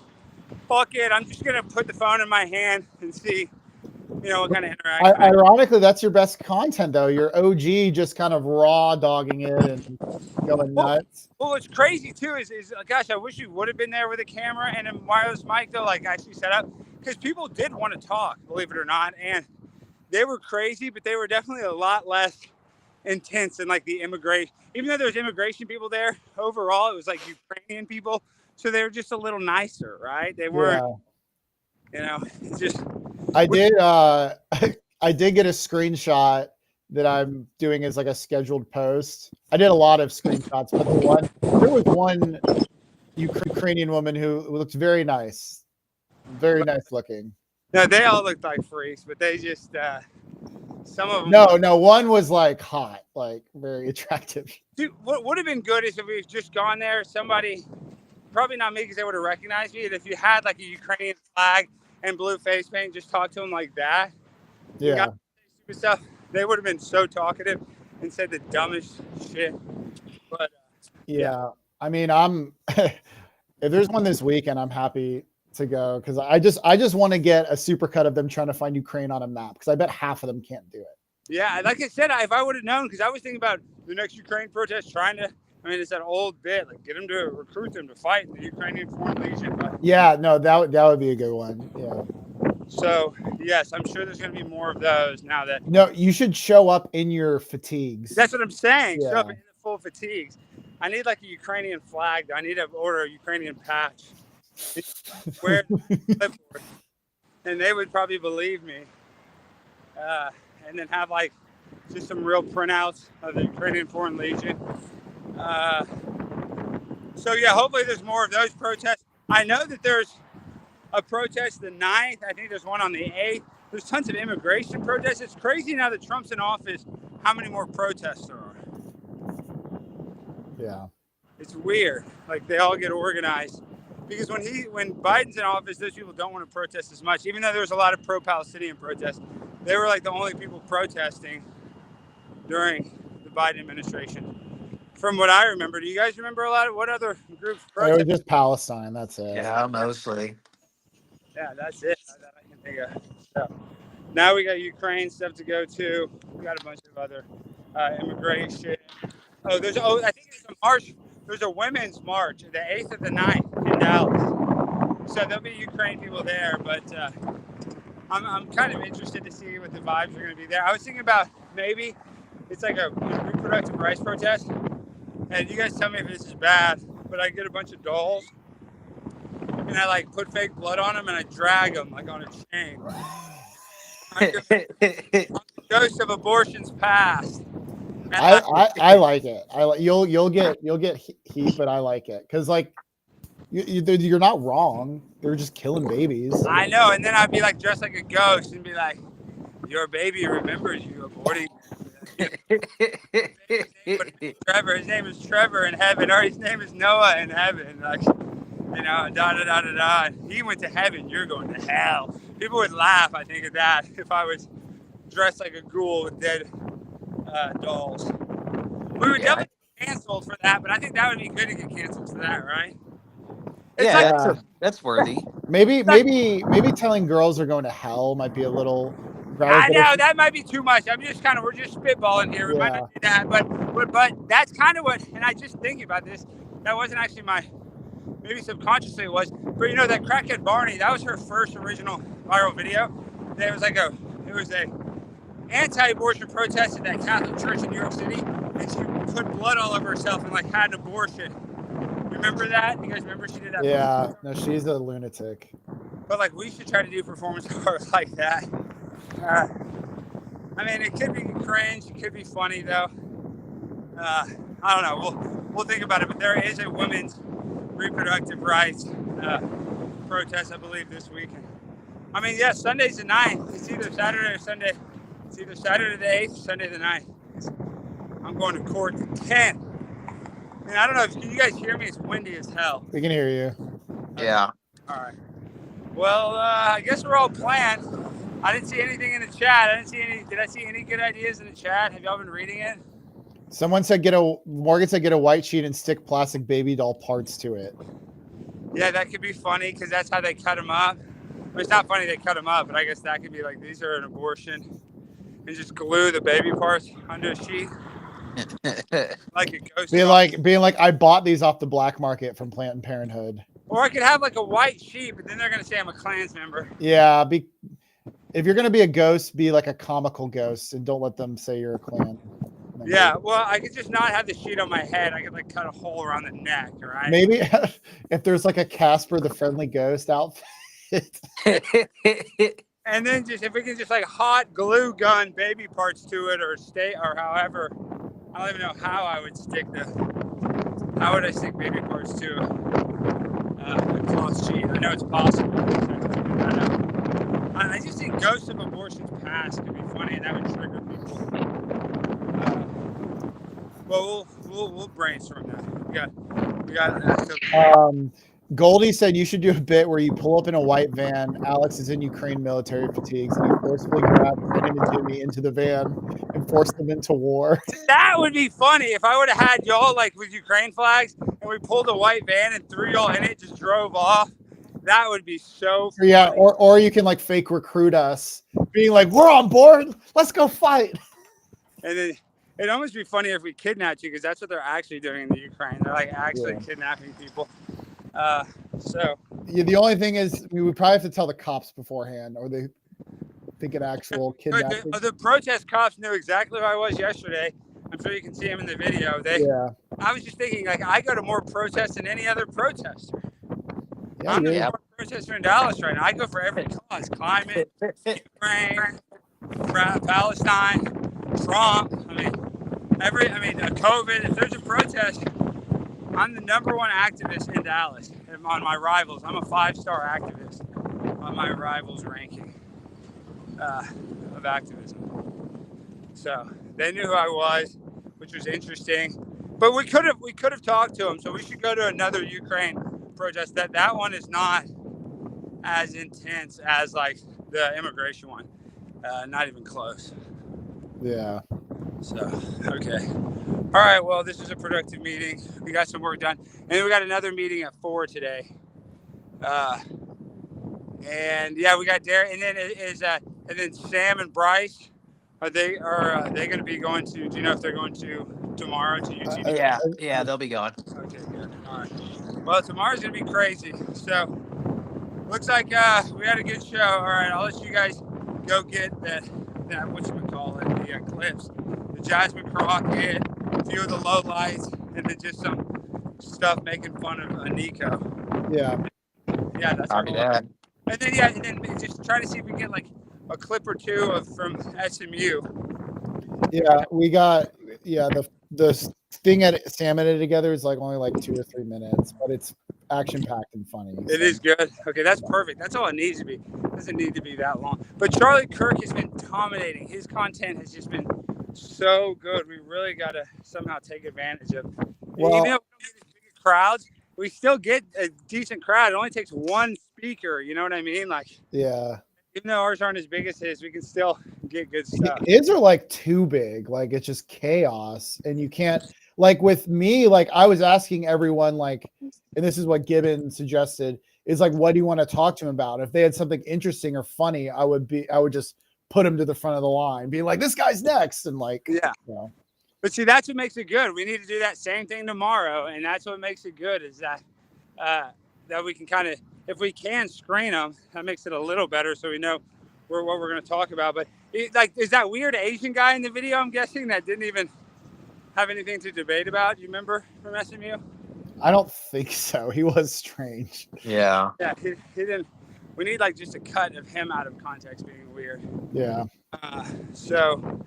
fuck it. I'm just going to put the phone in my hand and see, what kind of interaction. Ironically, that's your best content, though. Your OG just kind of raw dogging it and going nuts. Well, what's crazy, too, is gosh, I wish you would have been there with a camera and a wireless mic, though, like actually set up. Because people did want to talk, believe it or not. And they were crazy, but they were definitely a lot less intense than like the immigration. Even though there's immigration people there, overall it was like Ukrainian people, so they were just a little nicer, right? They weren't, just. I did get a screenshot that I'm doing as like a scheduled post. I did a lot of screenshots, but there was one Ukrainian woman who looked very nice looking. No, they all looked like freaks, but they just some of them. No, one was like hot, like very attractive. Dude, what would have been good is if we've just gone there, somebody, probably not me because they would have recognized me, and if you had like a Ukrainian flag and blue face paint, just talk to them like that. Yeah. Stupid stuff. They would have been so talkative and said the dumbest shit. But yeah, I mean, if there's one this weekend, I'm happy to go because I just want to get a supercut of them trying to find Ukraine on a map because I bet half of them can't do it. Yeah, like I said, if I would have known, because I was thinking about the next Ukraine protest, it's that old bit, like get them to recruit them to fight in the Ukrainian Foreign Legion. But, yeah, no, that would be a good one. Yeah. So yes, I'm sure there's going to be more of those now that. No, you should show up in your fatigues. That's what I'm saying. Yeah. Show up in the full fatigues. I need like a Ukrainian flag. I need to order a Ukrainian patch. Where and they would probably believe me, and then have like just some real printouts of the Ukrainian Foreign Legion. So yeah, hopefully there's more of those protests. I know that there's a protest the 9th. I think there's one on the 8th. There's tons of immigration protests. It's crazy now that Trump's in office how many more protests there are. Yeah, it's weird. Like they all get organized. Because when Biden's in office, those people don't want to protest as much. Even though there was a lot of pro-Palestinian protests, they were like the only people protesting during the Biden administration. From what I remember, do you guys remember a lot of what other groups protested? It was just Palestine. That's it. Yeah, mostly. Yeah, that's it. That I can think of. So, now we got Ukraine stuff to go to. We got a bunch of other immigration. I think there's a march. There's a women's march, the 8th and the 9th in Dallas. So there'll be Ukraine people there, but I'm kind of interested to see what the vibes are going to be there. I was thinking about maybe it's like a reproductive rights protest. And you guys tell me if this is bad, but I get a bunch of dolls and I like put fake blood on them and I drag them like on a chain. I'm the ghost of abortions past. I like it. You'll get heat, but I like it because like you're not wrong. They're just killing babies. I know, and then I'd be like dressed like a ghost and be like, "Your baby remembers you aborting." Trevor, his name is Trevor in heaven, or his name is Noah in heaven. Like, da da da da da. He went to heaven. You're going to hell. People would laugh, I think, at that if I was dressed like a ghoul with dead dolls. We would definitely get canceled for that, but I think that would be good to get canceled for that, right? It's Yeah, that's worthy. Maybe telling girls they're going to hell might be a little. I know that might be too much. We're just spitballing here. We might not do that, but that's kind of what. And I just thinking about this. That wasn't actually maybe subconsciously it was. But you know that crackhead Barney, that was her first original viral video. It was a anti-abortion protest at that Catholic church in New York City, and she put blood all over herself and like had an abortion. Remember that? You guys remember she did that? Yeah, no, she's a lunatic. But like we should try to do performance art like that. I mean, it could be cringe. It could be funny though. I don't know. We'll think about it. But there is a women's reproductive rights protest, I believe, this weekend. I mean, yes, Sunday's the 9th. It's either Saturday or Sunday. It's either Saturday the 8th, Sunday the 9th. I'm going to court the 10th. And I don't know if you guys hear me. It's windy as hell. We can hear you. Yeah. All right. Well, I guess we're all planned. I didn't see anything in the chat. Did I see any good ideas in the chat? Have y'all been reading it? Someone said Morgan said get a white sheet and stick plastic baby doll parts to it. Yeah, that could be funny because that's how they cut them up. It's not funny they cut them up, but I guess that could be like, these are an abortion. And just glue the baby parts onto a sheet. Like a ghost. Being like, I bought these off the black market from Planned Parenthood. Or I could have like a white sheet, but then they're going to say I'm a Klans member. Yeah, if you're going to be a ghost, be like a comical ghost and don't let them say you're a Klan. Yeah, well, I could just not have the sheet on my head. I could like cut a hole around the neck, right? Maybe if there's like a Casper the Friendly Ghost outfit. And then if we can just like hot glue gun baby parts to it or however, I don't even know how I would how would I stick baby parts to a cloth sheet? I know it's possible. I just have to figure that out. I just think Ghosts of Abortions Past could be funny, and that would trigger people. Well, we'll brainstorm that. We got. Goldie said you should do a bit where you pull up in a white van. Alex is in Ukraine military fatigues, and you forcefully grab Brandon and Jimmy into the van and force them into war. That would be funny if I would have had y'all like with Ukraine flags, and we pulled a white van and threw y'all in it, just drove off. That would be so funny. Yeah, or you can like fake recruit us, being like, we're on board, let's go fight. And then it'd almost be funny if we kidnapped you, because that's what they're actually doing in the Ukraine. They're like actually kidnapping people. The only thing is we would probably have to tell the cops beforehand, or they think an actual kidnapping. The protest cops knew exactly who I was yesterday. I'm sure you can see them in the video. I was just thinking, like, I go to more protests than any other protester. I'm the more protester in Dallas right now. I go for every cause: climate, Ukraine, Palestine, Trump. COVID. If there's a protest, I'm the #1 activist in Dallas. On my rivals, I'm a 5-star activist on my rivals ranking of activism. So they knew who I was, which was interesting. But we could have talked to them. So we should go to another Ukraine protest. That one is not as intense as like the immigration one. Not even close. Yeah. So okay. All right, well, this is a productive meeting. We got some work done. And then we got another meeting at 4 today. And yeah, we got Derek. And then and then Sam and Bryce, are they going to be going to, do you know if they're going to tomorrow to UTD? Yeah, they'll be going. Okay, good. All right. Well, tomorrow's going to be crazy. So looks like we had a good show. All right, I'll let you guys go get that whatchamacallit, the clips. The Jasmine Crockett, a few of the low lights, and then just some stuff making fun of Nico. Yeah. Yeah, that's Copy that. And then just try to see if we can get like a clip or two from SMU. Yeah, we got the thing at Sam edited together is like only like 2 or 3 minutes, but it's action packed and funny. It is good. Okay, that's perfect. That's all it needs to be. It doesn't need to be that long. But Charlie Kirk has been dominating. His content has just been so good. We really got to somehow take advantage of. Well, even though we don't get as big crowds, we still get a decent crowd. It only takes one speaker. You know what I mean? Like, yeah. Even though ours aren't as big as his, we can still get good stuff. His are like too big. Like it's just chaos. And you can't, like with me, like I was asking everyone, like, and this is what Gibbon suggested, is like, what do you want to talk to him about? If they had something interesting or funny, I would just put him to the front of the line, be like, this guy's next. And like, yeah. You know. But see, that's what makes it good. We need to do that same thing tomorrow. And that's what makes it good is that, that we can kind of, if we can screen them, that makes it a little better. So we know what we're going to talk about. But like, is that weird Asian guy in the video, I'm guessing, that didn't even have anything to debate about? You remember from SMU? I don't think so. He was strange. Yeah. Yeah, he didn't. We need like just a cut of him out of context being weird. Yeah. So,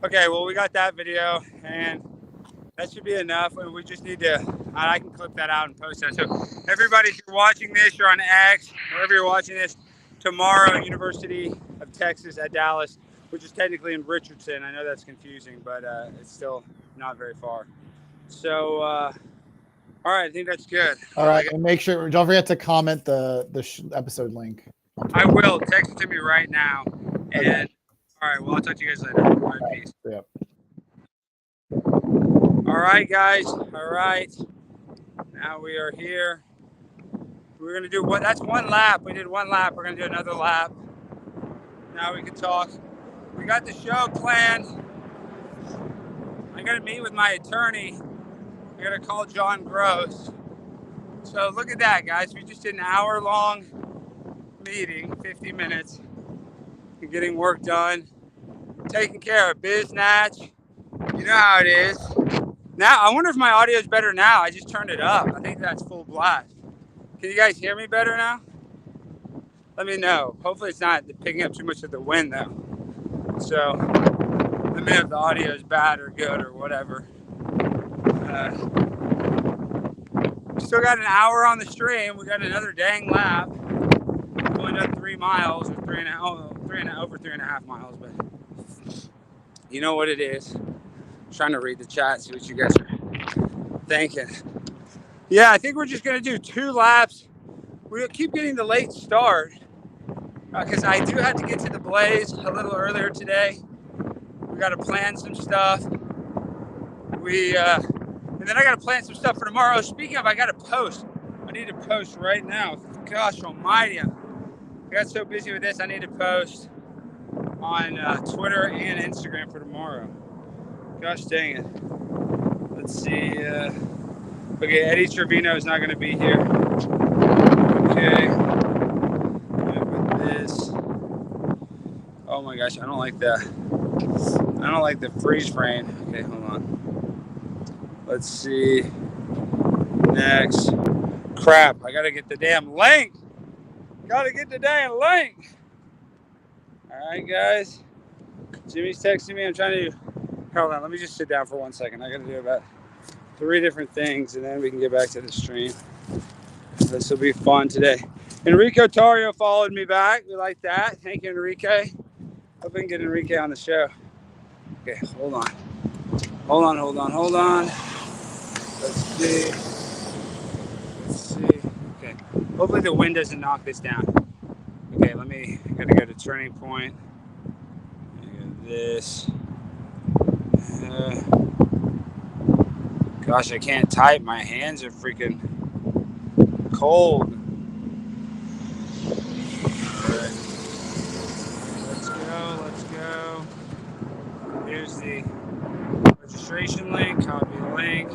okay, well, we got that video, and that should be enough. And we just need to, I can clip that out and post that. So everybody, if you're watching this, you're on X, wherever you're watching this, tomorrow, University of Texas at Dallas, which is technically in Richardson. I know that's confusing, but it's still not very far. So, all right, I think that's good. All right, and make sure, don't forget to comment the episode link. I will. Text it to me right now. And okay. All right, well, I'll talk to you guys later. All right, peace. Yep. All right, guys. All right. Now we are here. We're going to do what? That's one lap. We did one lap. We're going to do another lap. Now we can talk. We got the show planned. I got to meet with my attorney. I got to call John Gross. So look at that, guys. We just did an hour-long meeting, 50 minutes. Getting work done. Taking care of biznatch. You know how it is. Now, I wonder if my audio is better now. I just turned it up. I think that's full blast. Can you guys hear me better now? Let me know. Hopefully it's not picking up too much of the wind, though. So, let me know if the audio is bad or good or whatever. Still got an hour on the stream. We got another dang lap. Going up 3 miles or over 3.5 miles, but you know what it is. I'm trying to read the chat, see what you guys are thinking. Yeah, I think we're just gonna do 2 laps. We'll keep getting the late start because I do have to get to the Blaze a little earlier today. We got to plan some stuff. And then I got to plan some stuff for tomorrow. Speaking of, I got to post. I need to post right now. Gosh almighty. I got so busy with this, I need to post on Twitter and Instagram for tomorrow. Gosh dang it. Let's see. Okay, Eddie Trevino is not going to be here. Okay. With this. Oh my gosh, I don't like the freeze frame. Okay, hold on. Let's see. Next. Crap, I got to get the damn link. All right, guys. Jimmy's texting me. I'm trying to hold on. Let me just sit down for 1 second. I got to do about 3 different things, and then we can get back to the stream. This will be fun today. Enrico Tario followed me back. We like that. Thank you, Enrique. Hope we can get Enrique on the show. Okay, hold on. Let's see. Okay. Hopefully the wind doesn't knock this down. Okay, I gotta go to turning point. This. Gosh, I can't type. My hands are freaking cold. Alright. Let's go. Here's the registration link. Copy the link.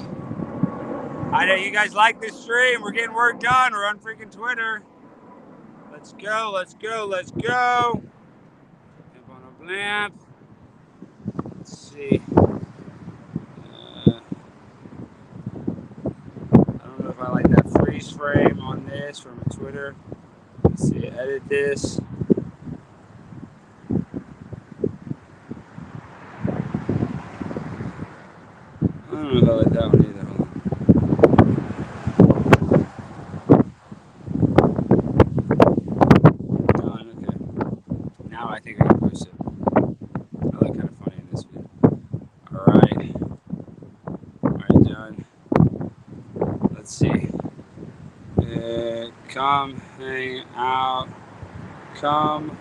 I know you guys like this stream. We're getting work done. We're on freaking Twitter. Let's go. Jump on a blimp. Let's see. I don't know if I like that freeze frame on this from Twitter. Let's see. Edit this. I don't know if I like that one either. I think I can post it. I look kind of funny in this video. Alright, done. Let's see. Come hang out. Come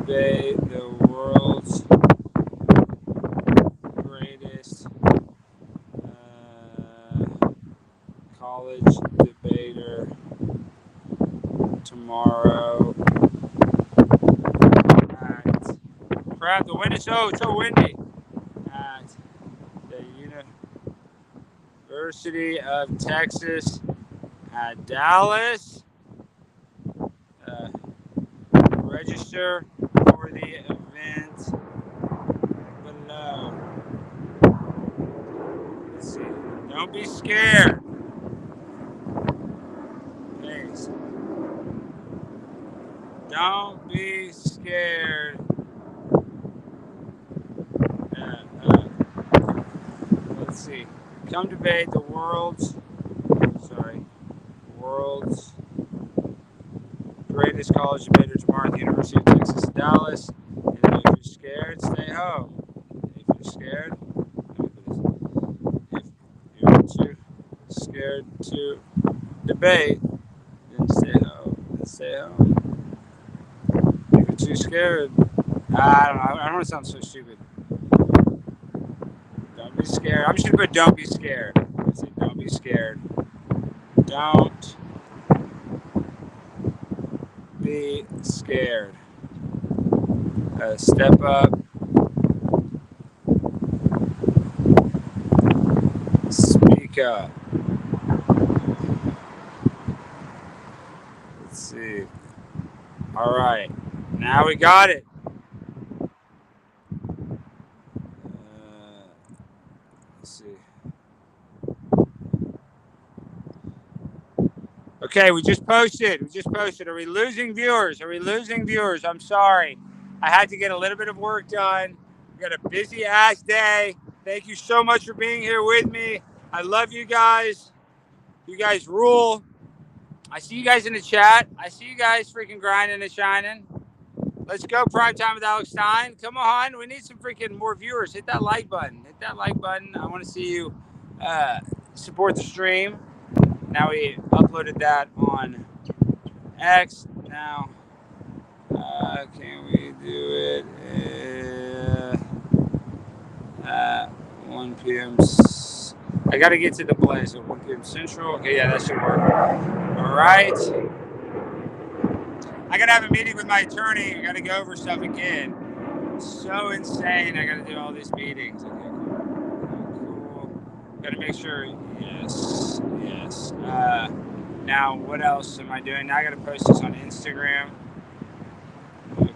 debate the world's greatest college debater tomorrow at, crap, the wind is so windy, at the University of Texas at Dallas. Register for the event below. Let's see. Don't be scared. Thanks. Don't be scared. Let's see. Come debate the world's greatest college debater tomorrow at the University of Texas, Dallas. And if you're scared, stay home. If you're scared, if you're too scared to debate, then stay home. If you're too scared, I don't know. I don't want to sound so stupid. Don't be scared. I'm just gonna put "don't be scared." I say "don't be scared." Don't be scared. Step up. Speak up. Let's see. All right. Now we got it. Let's see. Okay, we just posted. Are we losing viewers? I'm sorry. I had to get a little bit of work done. We got a busy ass day. Thank you so much for being here with me. I love you guys. You guys rule. I see you guys in the chat. I see you guys freaking grinding and shining. Let's go Prime Time with Alex Stein. Come on. We need some freaking more viewers. Hit that like button. I want to see you support the stream. Now we uploaded that on X. Now, can we do it at 1 p.m. I got to get to the place at 1 p.m. Central. Okay, yeah, that should work. All right. I got to have a meeting with my attorney. I got to go over stuff again. So insane. I got to do all these meetings. Okay, cool. Got to make sure. Yes. Now, what else am I doing? Now I got to post this on Instagram.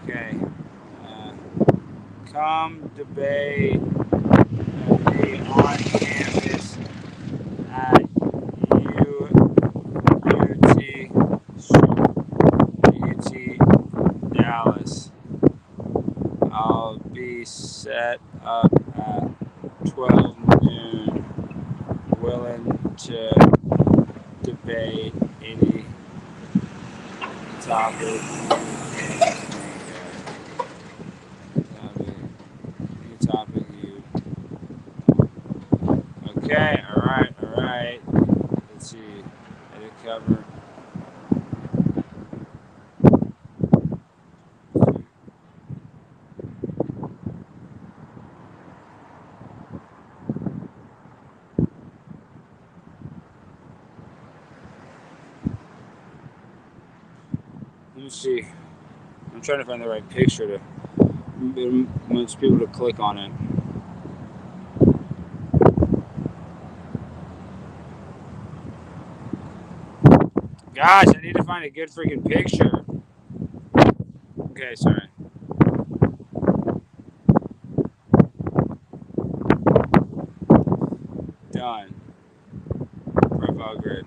Okay. Come debate me on campus at UT Dallas. I'll be set up at 12 noon, willing to debate any topic. Okay, all right. Let's see. Edit cover. Let me see. I'm trying to find the right picture to most people to click on it. Gosh, I need to find a good freaking picture. Okay, sorry. Done. Profile grid.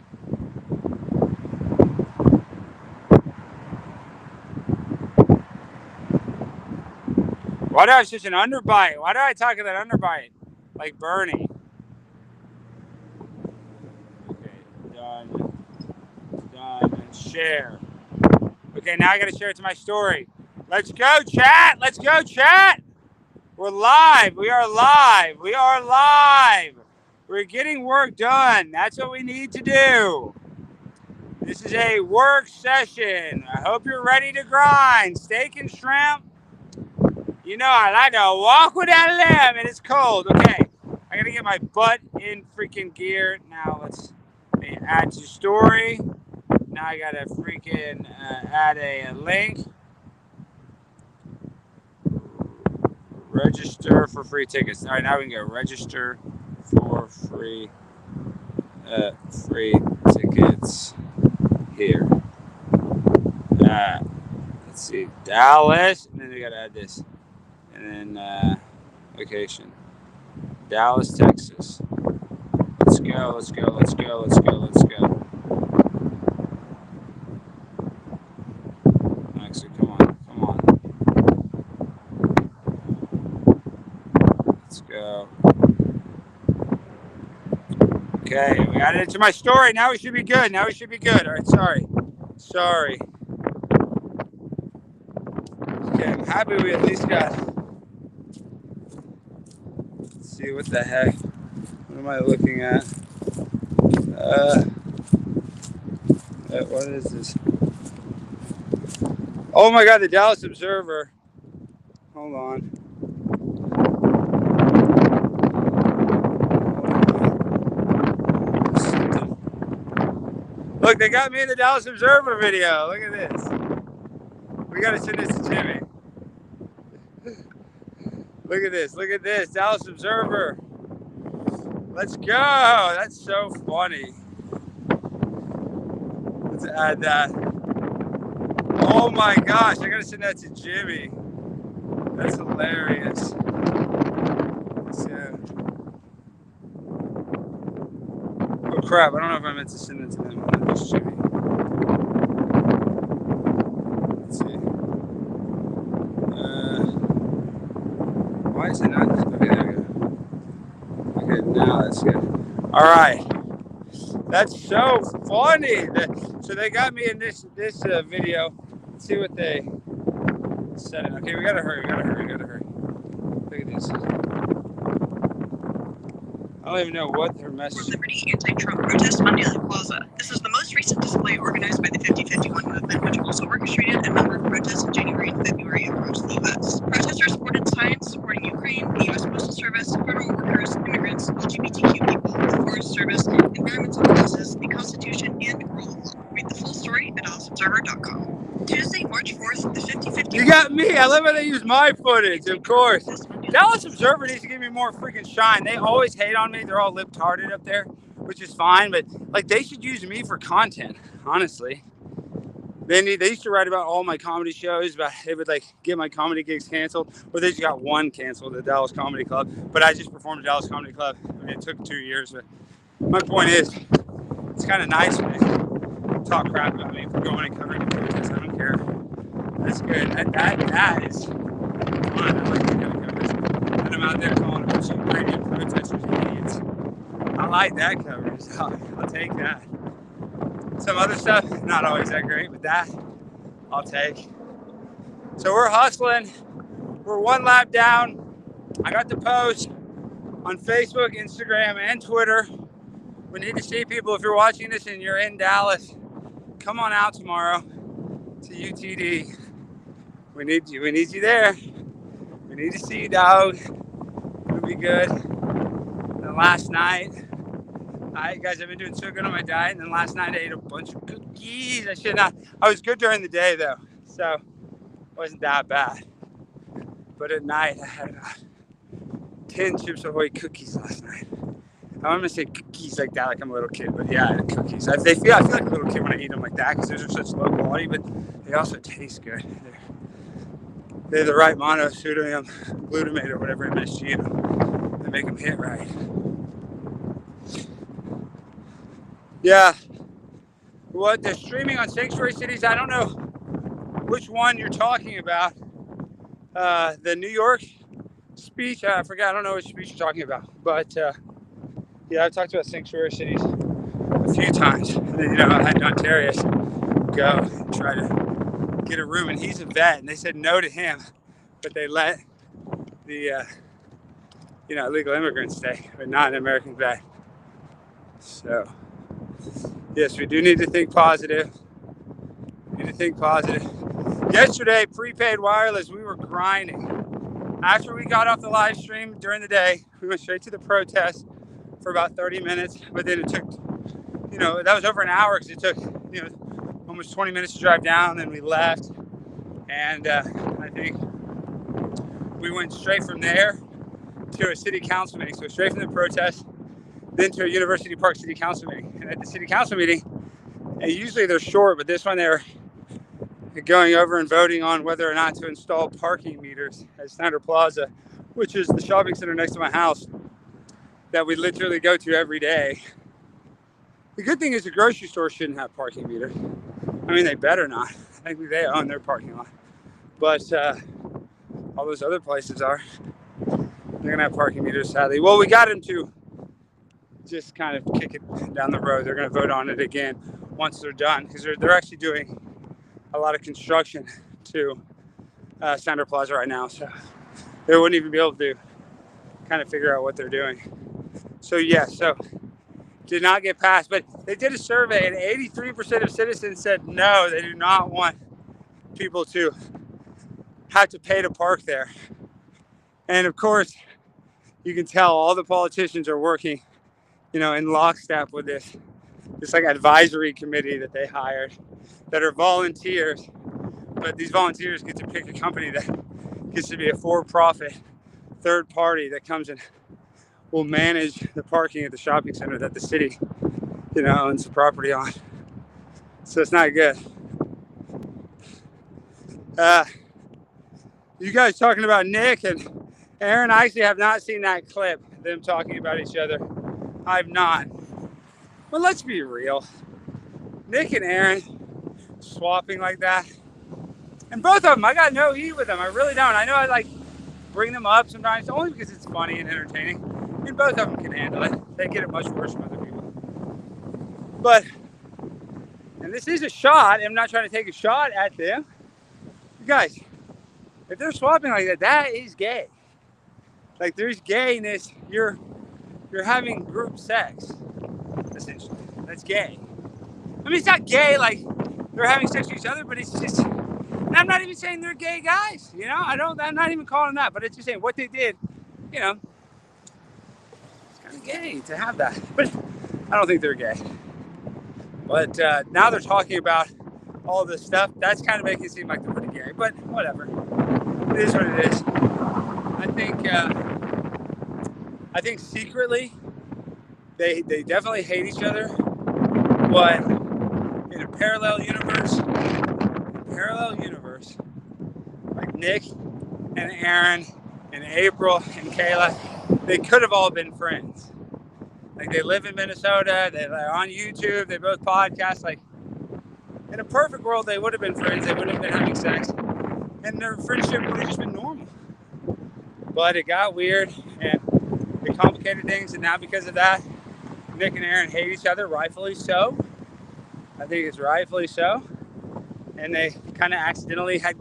Why do I have such an underbite? Why do I talk in that underbite? Like Bernie. Okay, done. Share. Okay, now I gotta share it to my story. Let's go, chat. We're live. We are live. We're getting work done. That's what we need to do. This is a work session. I hope you're ready to grind. Steak and shrimp. You know I like to walk without a limb, and it's cold. Okay, I gotta get my butt in freaking gear. Now let's add to story. Now I gotta freaking add a link. Register for free tickets. All right, now we can go register for free tickets here. Let's see, Dallas, and then we gotta add this, and then location, Dallas, Texas. Let's go. Let's go. Let's go. Let's go. Let's go. Actually, come on. Come on. Let's go. Okay, we added it to my story. Now we should be good. Now we should be good. All right, sorry. Sorry. Okay, I'm happy we at least got. Let's see, what the heck? What am I looking at? What is this? Oh my God, the Dallas Observer. Hold on. Look, they got me in the Dallas Observer video. Look at this. We gotta send this to Jimmy. Look at this. Look at this. Dallas Observer. Let's go. That's so funny. Let's add that. Oh my gosh. I gotta send that to Jimmy. That's hilarious. Oh crap. I don't know if I meant to send it to them. It's Jimmy. Let's see. Why is it not? Okay, there we go. Okay, now that's good. All right. That's so funny. So they got me in this video. Let's see what they said. Okay, we gotta hurry. We gotta hurry. We gotta hurry. Look at this. I don't even know what their message. Liberty anti-Trump protest Monday at the Plaza. This is the most recent display organized by the 5051 movement, which also orchestrated a number of protests in January and February across the U.S. Protesters supported signs supporting Ukraine, the U.S. Postal Service, federal workers, immigrants, LGBTQ people, the Forest Service, environmental causes, the Constitution, and rule of law. Read the full story at DallasObserver.com. Tuesday, March 4th, the 5051. You got me. I love how they use my footage, of course. Dallas Observer needs to give me more freaking shine. They always hate on me. They're all lip-tarded up there, which is fine. But like, they should use me for content. Honestly, they used to write about all my comedy shows. About they would like get my comedy gigs canceled, or they just got one canceled at the Dallas Comedy Club. But I just performed at Dallas Comedy Club. I mean, it took 2 years. But my point is, it's kind of nice when they talk crap about me for going and covering the protests. I don't care. That's good. That is fun. I like the kind of coverage. And I'm out there calling a bunch of Ukrainian protesters idiots. I like that coverage. I'll take that. Some other stuff, not always that great, but that I'll take. So we're hustling. We're one lap down. I got the post on Facebook, Instagram, and Twitter. We need to see people. If you're watching this and you're in Dallas, come on out tomorrow to UTD. We need you. We need you there. We need to see you, dog. It'll be good. And then last night, guys, I've been doing so good on my diet. And then last night I ate a bunch of cookies. I should not. I was good during the day though, so it wasn't that bad. But at night I had about 10 Chips Ahoy cookies last night. I'm gonna say cookies like that, like I'm a little kid, but yeah, I had cookies. I feel like a little kid when I eat them like that because those are such low quality, but they also taste good. They're the right monosodium glutamate or whatever MSG. They make them hit right. Yeah. What they're streaming on Sanctuary Cities? I don't know which one you're talking about. The New York speech. I forgot. I don't know which speech you're talking about, but. Yeah, I've talked about Sanctuary Cities a few times. And then, I had Ontarius go and try to get a room, and he's a vet, and they said no to him, but they let the, illegal immigrants stay, but not an American vet. So, yes, we do need to think positive. We need to think positive. Yesterday, prepaid wireless, we were grinding. After we got off the live stream during the day, we went straight to the protest for about 30 minutes. But then it took, that was over an hour because it took, almost 20 minutes to drive down. Then we left. And I think we went straight from there to a city council meeting. So straight from the protest, then to a University Park City Council meeting. And at the city council meeting, and usually they're short, but this one they're going over and voting on whether or not to install parking meters at Snyder Plaza, which is the shopping center next to my house that we literally go to every day. The good thing is the grocery store shouldn't have parking meters. I mean, they better not. I think they own their parking lot. But all those other places are. They're going to have parking meters, sadly. Well, we got them to just kind of kick it down the road. They're going to vote on it again once they're done, because they're actually doing a lot of construction to Snyder Plaza right now. So they wouldn't even be able to kind of figure out what they're doing. So, so did not get passed. But they did a survey, and 83% of citizens said no, they do not want people to have to pay to park there. And of course, you can tell all the politicians are working, in lockstep with this like advisory committee that they hired that are volunteers. But these volunteers get to pick a company that gets to be a for-profit third party that comes and will manage the parking at the shopping center that the city, owns the property on. So it's not good. You guys talking about Nick and Aaron, I actually have not seen that clip, them talking about each other. I've not. But let's be real. Nick and Aaron swapping like that. And both of them, I got no heat with them. I really don't. I know I bring them up sometimes, only because it's funny and entertaining. And both of them can handle it. They get it much worse from other people. But, and this is a shot. I'm not trying to take a shot at them. You guys, if they're swapping like that, that is gay. Like, there's gayness. You're having group sex, essentially. That's gay. I mean, it's not gay like they're having sex with each other, but it's just, and I'm not even saying they're gay guys, I'm not even calling that, but it's just saying what they did, it's kind of gay to have that. But I don't think they're gay. But now they're talking about all this stuff. That's kind of making it seem like they're pretty gay, but whatever. It is what it is. I think secretly they definitely hate each other, but in a parallel universe, like Nick and Aaron and April and Kayla, they could have all been friends. Like, they live in Minnesota, they're on YouTube, they both podcast. Like, in a perfect world, they would have been friends, they wouldn't have been having sex, and their friendship would have just been normal. But it got weird, and it complicated things, and now because of that, Nick and Aaron hate each other, rightfully so. I think it's rightfully so. And they kind of accidentally had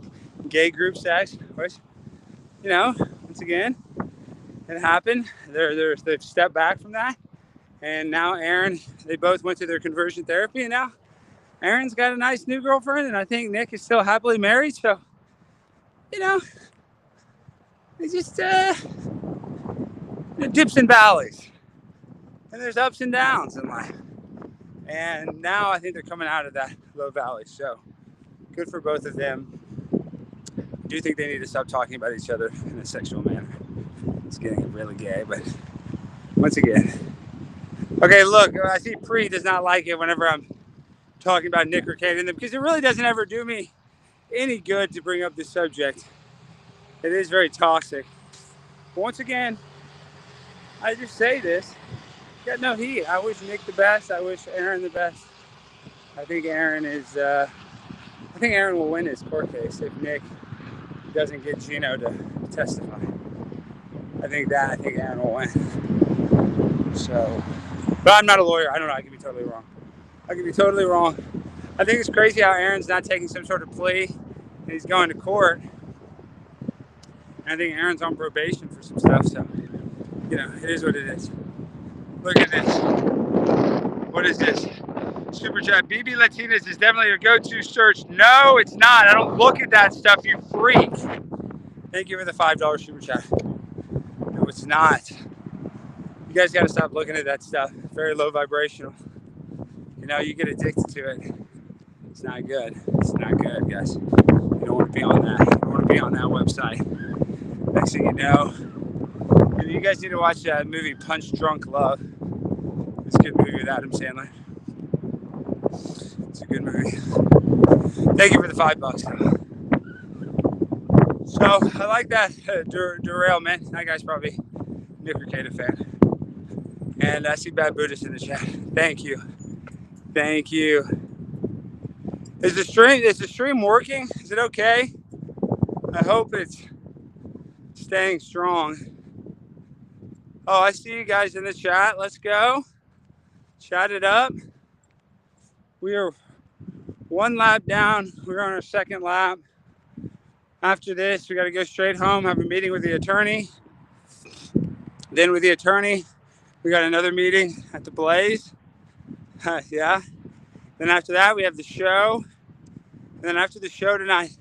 gay group sex, which, once again, it happened. They've stepped back from that. And now Aaron, they both went to their conversion therapy, and now Aaron's got a nice new girlfriend, and I think Nick is still happily married. So, it's just dips and valleys. And there's ups and downs in life. And now I think they're coming out of that low valley. So good for both of them. I do think they need to stop talking about each other in a sexual manner. It's getting really gay, but once again. Okay, look, I see Pre does not like it whenever I'm talking about Nick or Kate in them, because it really doesn't ever do me any good to bring up this subject. It is very toxic. But once again, I just say this. Got no heat. I wish Nick the best. I wish Aaron the best. I think Aaron will win his court case if Nick doesn't get Gino to testify. I think Aaron will win. So, but I'm not a lawyer. I don't know. I could be totally wrong. I think it's crazy how Aaron's not taking some sort of plea and he's going to court. And I think Aaron's on probation for some stuff. So, it is what it is. Look at this. What is this? Super chat. BB Latinas is definitely your go-to search. No, it's not. I don't look at that stuff, you freak. Thank you for the $5 super chat. No, it's not. You guys got to stop looking at that stuff. Very low vibrational. You know, you get addicted to it. It's not good. It's not good, guys. You don't want to be on that. You don't want to be on that website. Next thing you know, you guys need to watch that movie Punch Drunk Love. It's a good movie with Adam Sandler. It's a good movie. Thank you for the $5. So I like that derailment. That guy's probably a Nick Ricada fan. And I see Bad Buddhist in the chat. Thank you. Thank you. Is the stream working? Is it okay? I hope it's staying strong. Oh, I see you guys in the chat. Let's go. Chat it up. We are one lap down. We're on our second lap. After this, we got to go straight home, have a meeting with the attorney. Then with the attorney, we got another meeting at the Blaze. Yeah. Then after that, we have the show. And then after the show tonight,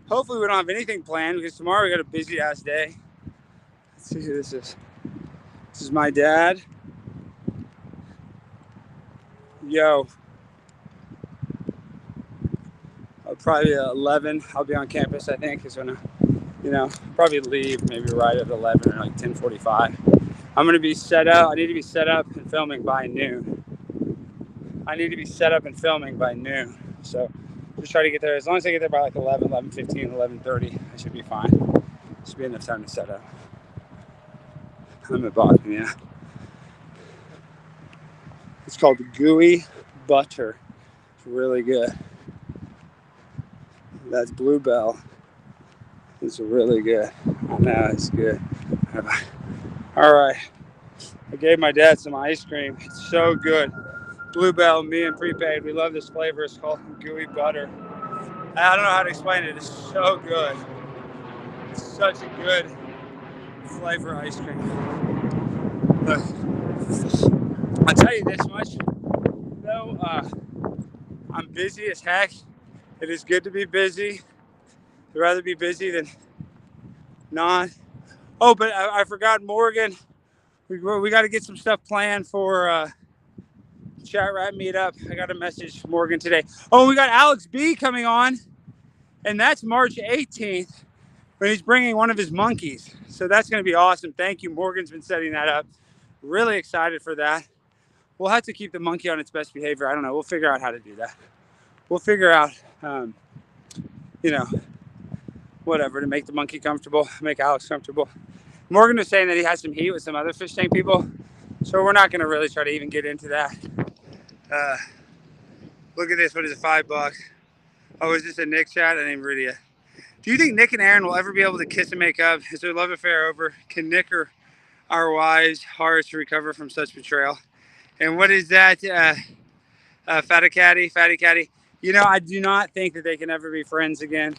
hopefully we don't have anything planned because tomorrow we got a busy ass day. Let's see who this is. This is my dad. Yo. I'll probably 11. I'll be on campus, I think, is when I, probably leave maybe right at 11 or like 10:45. I'm going to be set up. I need to be set up and filming by noon. So just try to get there. As long as I get there by like 11, 11:15, 11:30, I should be fine. Should be enough time to set up. I'm at Boston, yeah. It's called Gooey Butter. It's really good. That's Bluebell. It's really good. I know, it's good. All right. I gave my dad some ice cream. It's so good. Bluebell, me and Prepaid. We love this flavor. It's called Gooey Butter. I don't know how to explain it. It's so good. It's such a good flavor ice cream. Look, I'll tell you this much. Though I'm busy as heck. It is good to be busy. I'd rather be busy than not. Oh, but I forgot Morgan. We got to get some stuff planned for Chat Rat meetup. I got a message from Morgan today. Oh, we got Alex B coming on, and that's March 18th, when he's bringing one of his monkeys. So that's going to be awesome. Thank you. Morgan's been setting that up. Really excited for that. We'll have to keep the monkey on its best behavior. I don't know. We'll figure out how to do that. We'll figure out, whatever to make the monkey comfortable, make Alex comfortable. Morgan was saying that he has some heat with some other fish tank people, so we're not going to really try to even get into that. Look at this. What is it? $5. Oh, is this a Nick chat? I didn't even read it. Do you think Nick and Aaron will ever be able to kiss and make up? Is their love affair over? Can Nick or our wives hard to recover from such betrayal? And what is that? Fatty Caddy? I do not think that they can ever be friends again.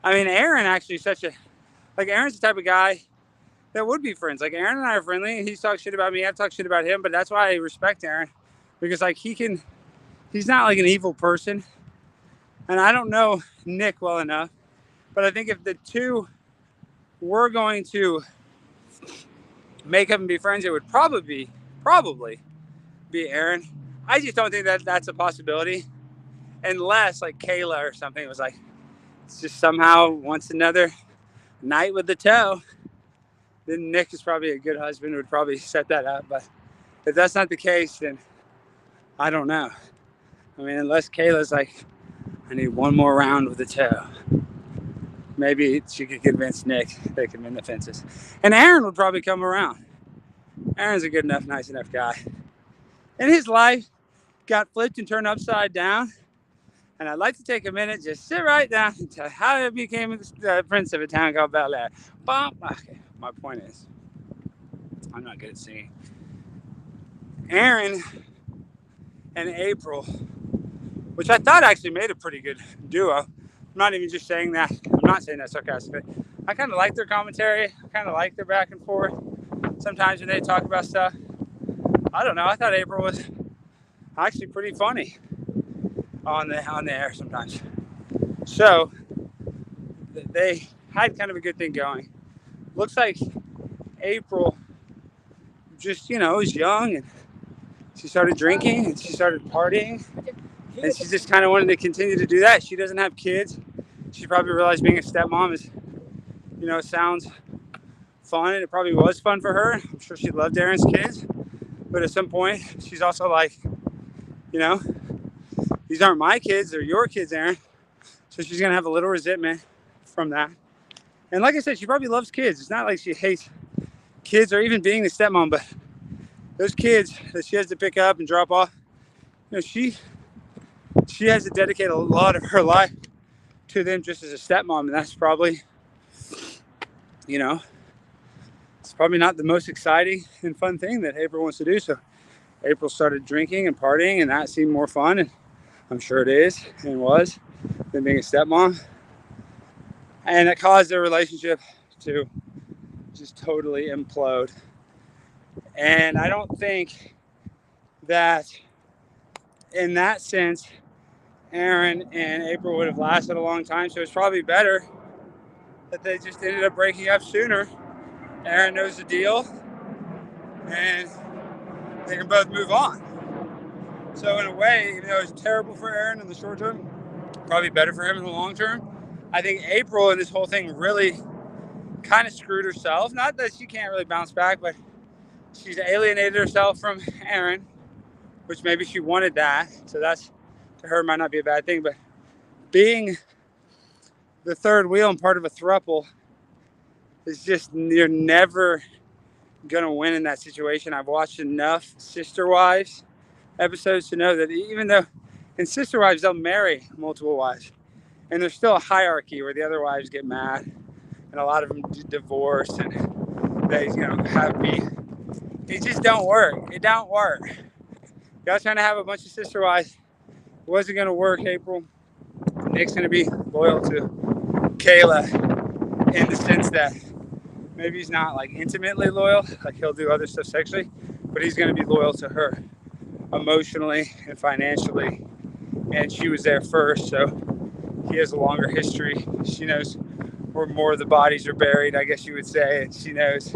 I mean, Aaron actually Aaron's the type of guy that would be friends. Like, Aaron and I are friendly. He's talked shit about me. I've talked shit about him. But that's why I respect Aaron. Because, he's not like an evil person. And I don't know Nick well enough. But I think if the two were going to make up and be friends, it would probably be Aaron. I just don't think that that's a possibility. Unless, like, Kayla or something was like, it's just somehow wants another night with the toe. Then Nick is probably a good husband, would probably set that up. But if that's not the case, then I don't know. I mean, unless Kayla's like, I need one more round with the toe. Maybe she could convince Nick they can mend the fences. And Aaron would probably come around. Aaron's a good enough, nice enough guy. And his life got flipped and turned upside down. And I'd like to take a minute, just sit right down and tell how I became the prince of a town called Bel Air. Okay, my point is, I'm not good at singing. Aaron and April, which I thought actually made a pretty good duo. I'm not even just saying that. I'm not saying that sarcastically. I kind of like their commentary. I kind of like their back and forth. Sometimes when they talk about stuff, I don't know. I thought April was actually pretty funny on the air sometimes. So they had kind of a good thing going. Looks like April just, was young, and she started drinking and she started partying, and she just kind of wanted to continue to do that. She doesn't have kids. She probably realized being a stepmom is, sounds fun, and it probably was fun for her. I'm sure she loved Aaron's kids, but at some point she's also like, these aren't my kids, they're your kids, Aaron. So she's gonna have a little resentment from that. And like I said, she probably loves kids. It's not like she hates kids or even being the stepmom, but those kids that she has to pick up and drop off, she has to dedicate a lot of her life to them just as a stepmom, and that's probably, it's probably not the most exciting and fun thing that April wants to do. So April started drinking and partying, and that seemed more fun, and I'm sure it is and was, than being a stepmom. And it caused their relationship to just totally implode. And I don't think that in that sense, Aaron and April would have lasted a long time. So it's probably better that they just ended up breaking up sooner. Aaron knows the deal, and they can both move on. So in a way, even though it's terrible for Aaron in the short term, probably better for him in the long term. I think April in this whole thing really kind of screwed herself. Not that she can't really bounce back, but she's alienated herself from Aaron, which maybe she wanted that. So that's, to her, might not be a bad thing. But being the third wheel and part of a throuple is just, you're never going to win in that situation. I've watched enough Sister Wives episodes to know that even though in Sister Wives, they'll marry multiple wives, and there's still a hierarchy where the other wives get mad, and a lot of them divorce, and they, have beef. It just don't work. It don't work. Y'all trying to have a bunch of sister wives. It wasn't going to work, April. Nick's going to be loyal to Kayla in the sense that maybe he's not like intimately loyal, like he'll do other stuff sexually, but he's going to be loyal to her emotionally and financially. And she was there first, so he has a longer history. She knows where more of the bodies are buried, I guess you would say. And she knows,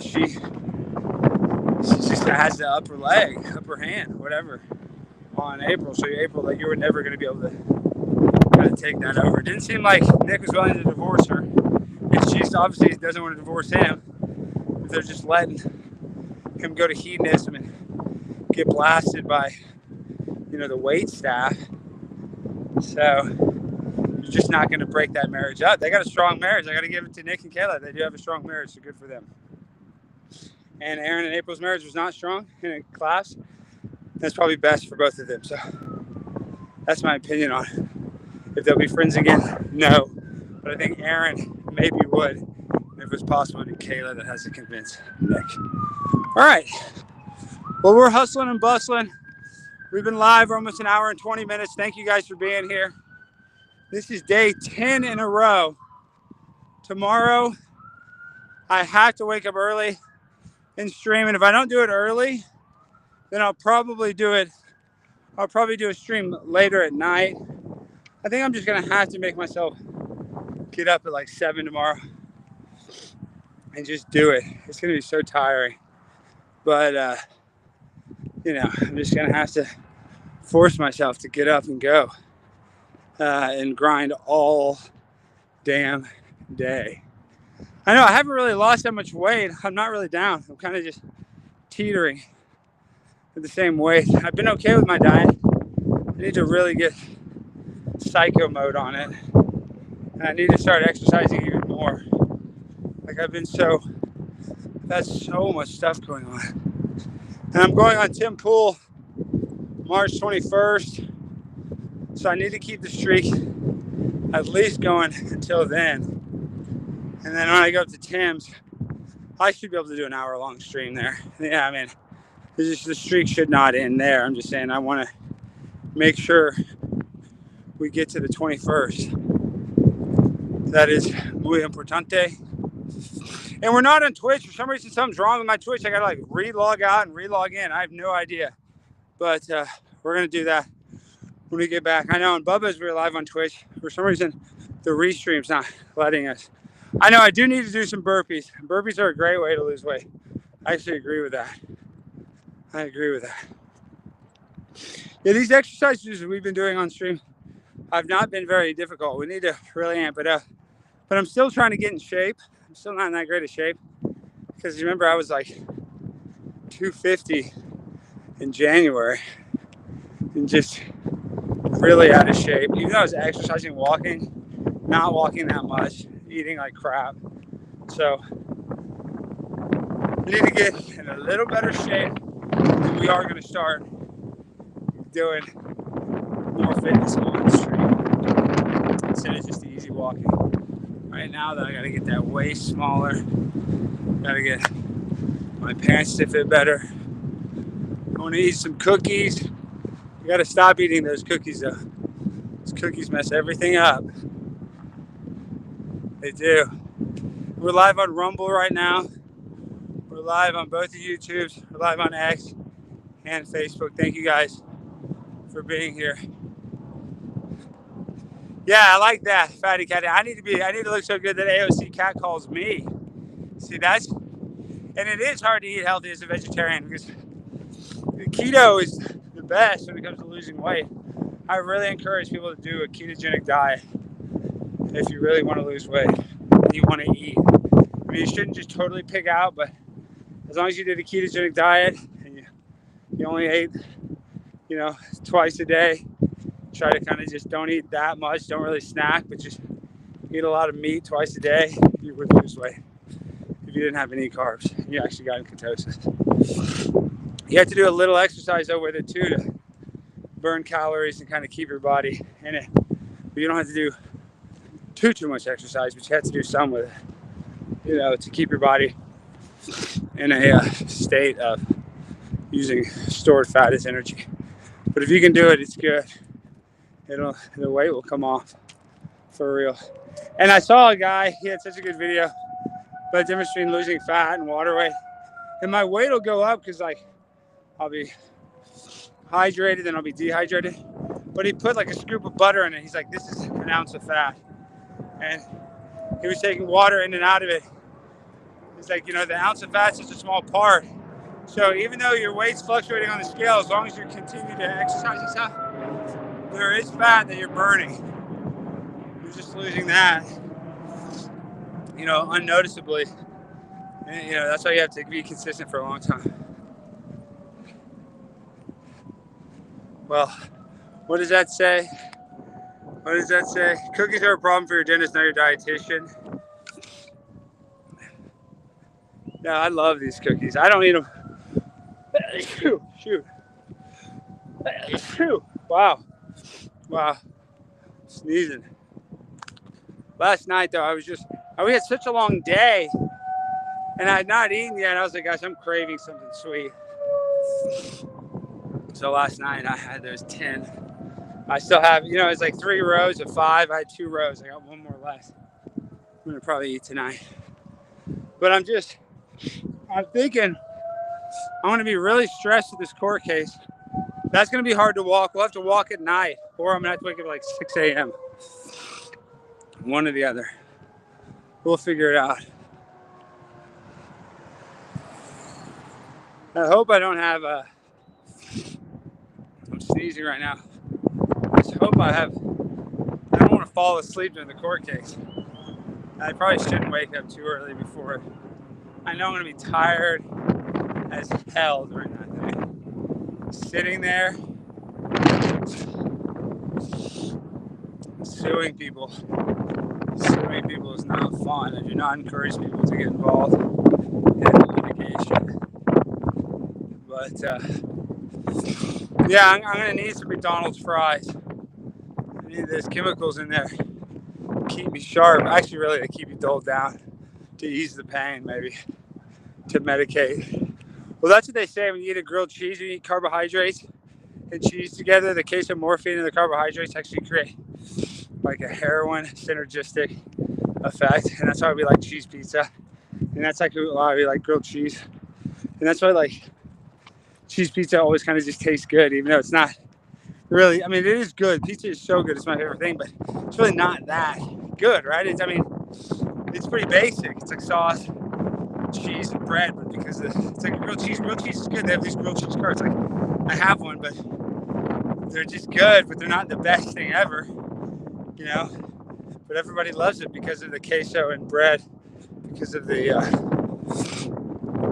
she just has the upper hand, whatever, on April. So April, that you were never going to be able to kind of take that over. It didn't seem like Nick was willing to divorce her. And she obviously doesn't want to divorce him. They're just letting him go to hedonism and get blasted by, the wait staff. So you're just not going to break that marriage up. They got a strong marriage. I got to give it to Nick and Kayla. They do have a strong marriage, so good for them. And Aaron and April's marriage was not strong in a class. That's probably best for both of them. So that's my opinion on it. If they'll be friends again, no. But I think Aaron maybe would. If it was possible, it'd be Kayla that has to convince Nick. All right. Well, we're hustling and bustling. We've been live for almost an hour and 20 minutes. Thank you guys for being here. This is day 10 in a row. Tomorrow, I have to wake up early and stream. And if I don't do it early, then I'll probably do a stream later at night. I think I'm just going to have to make myself get up at like 7 tomorrow and just do it. It's going to be so tiring. But, I'm just going to have to force myself to get up and go and grind all damn day. I know I haven't really lost that much weight. I'm not really down. I'm kind of just teetering at the same weight. I've been okay with my diet. I need to really get psycho mode on it. And I need to start exercising even more. Like I've so much stuff going on. And I'm going on Tim Pool March 21st. So I need to keep the streak at least going until then. And then when I go up to Tim's, I should be able to do an hour-long stream there. Yeah, I mean, the streak should not end there. I'm just saying I want to make sure we get to the 21st. That is muy importante. And we're not on Twitch. For some reason, something's wrong with my Twitch. I got to like re-log out and re-log in. I have no idea. But we're going to do that when we get back. I know on Bubba's we were live on Twitch. For some reason, the restream's not letting us. I know I do need to do some burpees. Burpees are a great way to lose weight. I actually agree with that. I agree with that. Yeah, these exercises we've been doing on stream have not been very difficult. We need to really amp it up. But I'm still trying to get in shape. I'm still not in that great of shape. Because remember, I was like 250 in January and just really out of shape. Even though I was exercising, walking, not walking that much, eating like crap. So we need to get in a little better shape. And we are going to start doing more fitness on the street instead of just the easy walking. Right now, though, I got to get that waist smaller. Got to get my pants to fit better. I want to eat some cookies. You got to stop eating those cookies, though. Those cookies mess everything up. They do. We're live on Rumble right now. We're live on both the YouTubes. We're live on X and Facebook. Thank you guys for being here. Yeah, I like that, Fatty Cat. I need to look so good that AOC Cat calls me. See, and it is hard to eat healthy as a vegetarian because keto is the best when it comes to losing weight. I really encourage people to do a ketogenic diet if you really want to lose weight and you want to eat. I mean, you shouldn't just totally pig out, but as long as you did a ketogenic diet and you only ate, twice a day, try to kind of just don't eat that much, don't really snack, but just eat a lot of meat twice a day, you would lose weight if you didn't have any carbs. You actually got in ketosis. You have to do a little exercise though with it too to burn calories and kind of keep your body in it. But you don't have to do too much exercise, but you have to do some with it, to keep your body in a state of using stored fat as energy. But if you can do it, it's good. The weight will come off for real. And I saw a guy, he had such a good video about the difference between losing fat and water weight. And my weight will go up because I'll be hydrated, then I'll be dehydrated. But he put like a scoop of butter in it. He's like, this is an ounce of fat. And he was taking water in and out of it. He's like, the ounce of fat's just a small part. So even though your weight's fluctuating on the scale, as long as you continue to exercise and stuff, there is fat that you're burning. You're just losing that, unnoticeably. And, that's why you have to be consistent for a long time. Well, what does that say? What does that say? Cookies are a problem for your dentist, not your dietitian. Yeah, I love these cookies. I don't eat them. Shoot. Wow. Sneezing. Last night, though, we had such a long day, and I had not eaten yet. I was like, gosh, I'm craving something sweet. So last night, I had those 10. I still have, it's like 3 rows of 5. I had 2 rows. I got 1 more left. I'm going to probably eat tonight. But I'm thinking I want to be really stressed with this court case. That's going to be hard to walk. We'll have to walk at night, or I'm going to have to wake up at like 6 a.m. One or the other. We'll figure it out. I hope I don't have I'm sneezing right now. I just hope I don't want to fall asleep during the court case. I probably shouldn't wake up too early before it. I know I'm going to be tired as hell during that day. Sitting there, suing people is not fun. I do not encourage people to get involved in litigation. But I'm going to need some McDonald's fries. I need those chemicals in there. Keep me sharp. Actually, really, they keep you dulled down to ease the pain, maybe, to medicate. Well, that's what they say when you eat a grilled cheese, you eat carbohydrates and cheese together. The case of morphine and the carbohydrates actually create like a heroin synergistic effect. And that's why we like cheese pizza. And that's like why we like grilled cheese. And that's why cheese pizza always kind of just tastes good, even though it's not really, it is good. Pizza is so good. It's my favorite thing, but it's really not that. good, right? It's pretty basic. It's like sauce, cheese, and bread, but because it's like grilled cheese is good. They have these grilled cheese curds. Like, I have one, but they're just good, but they're not the best thing ever, you know? But everybody loves it because of the queso and bread, because of the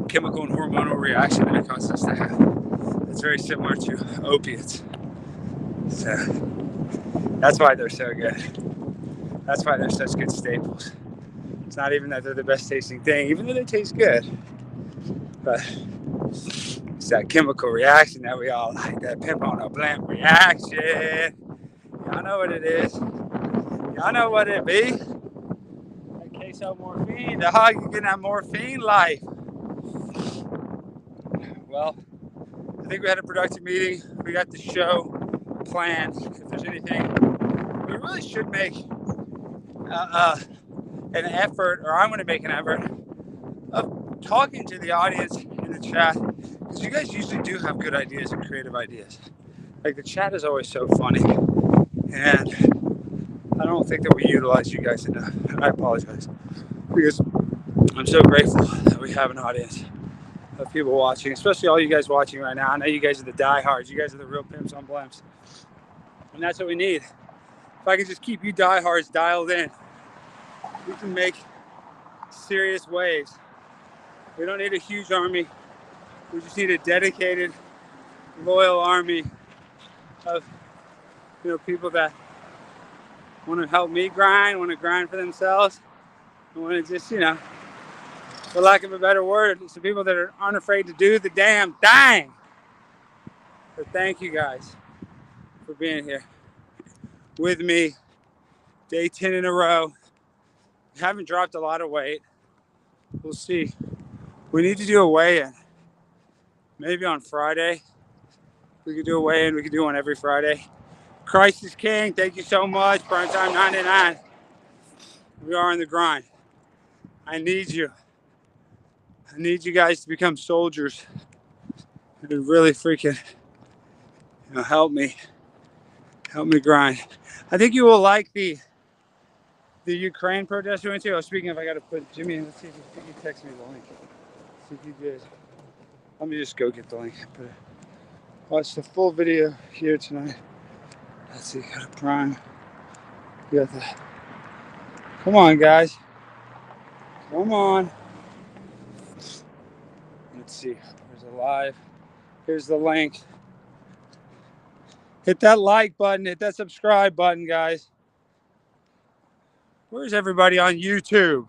chemical and hormonal reaction that it causes us to have. It's very similar to opiates. So that's why they're so good. That's why they're such good staples. It's not even that they're the best tasting thing, even though they taste good. But it's that chemical reaction that we all like, that pimp on a blimp reaction. Y'all know what it is. Y'all know what it be. That queso morphine, dog, you getting that morphine life. Well, I think we had a productive meeting. We got the show planned. If there's anything, we really should make an effort, or I'm going to make an effort of talking to the audience in the chat, because you guys usually do have good ideas and creative ideas. Like, the chat is always so funny, and I don't think that we utilize you guys enough, and I apologize, because I'm so grateful that we have an audience of people watching, especially all you guys watching right now. I know you guys are the diehards. You guys are the real pimps on blimps, and that's what we need. If I can just keep you diehards dialed in, we can make serious waves. We don't need a huge army. We just need a dedicated, loyal army of, people that want to help me grind, want to grind for themselves, and want to just, for lack of a better word, it's the people that aren't afraid to do the damn thing. So thank you guys for being here with me. Day 10 in a row. Haven't dropped a lot of weight. We'll see. We need to do a weigh-in. Maybe on Friday. We could do a weigh-in. We could do one every Friday. Christ is King. Thank you so much. Prime Time 99. We are on the grind. I need you. I need you guys to become soldiers and really freaking, help me grind. I think you will like the Ukraine protest we went to. Oh, speaking of, I got to put Jimmy in. Let's see if he texts me the link. See if he did. Let me just go get the link. Watch the full video here tonight. Let's see, got a Prime. You got that. Come on, guys. Come on. Let's see. There's a live. Here's the link. Hit that like button. Hit that subscribe button, guys. Where's everybody on YouTube?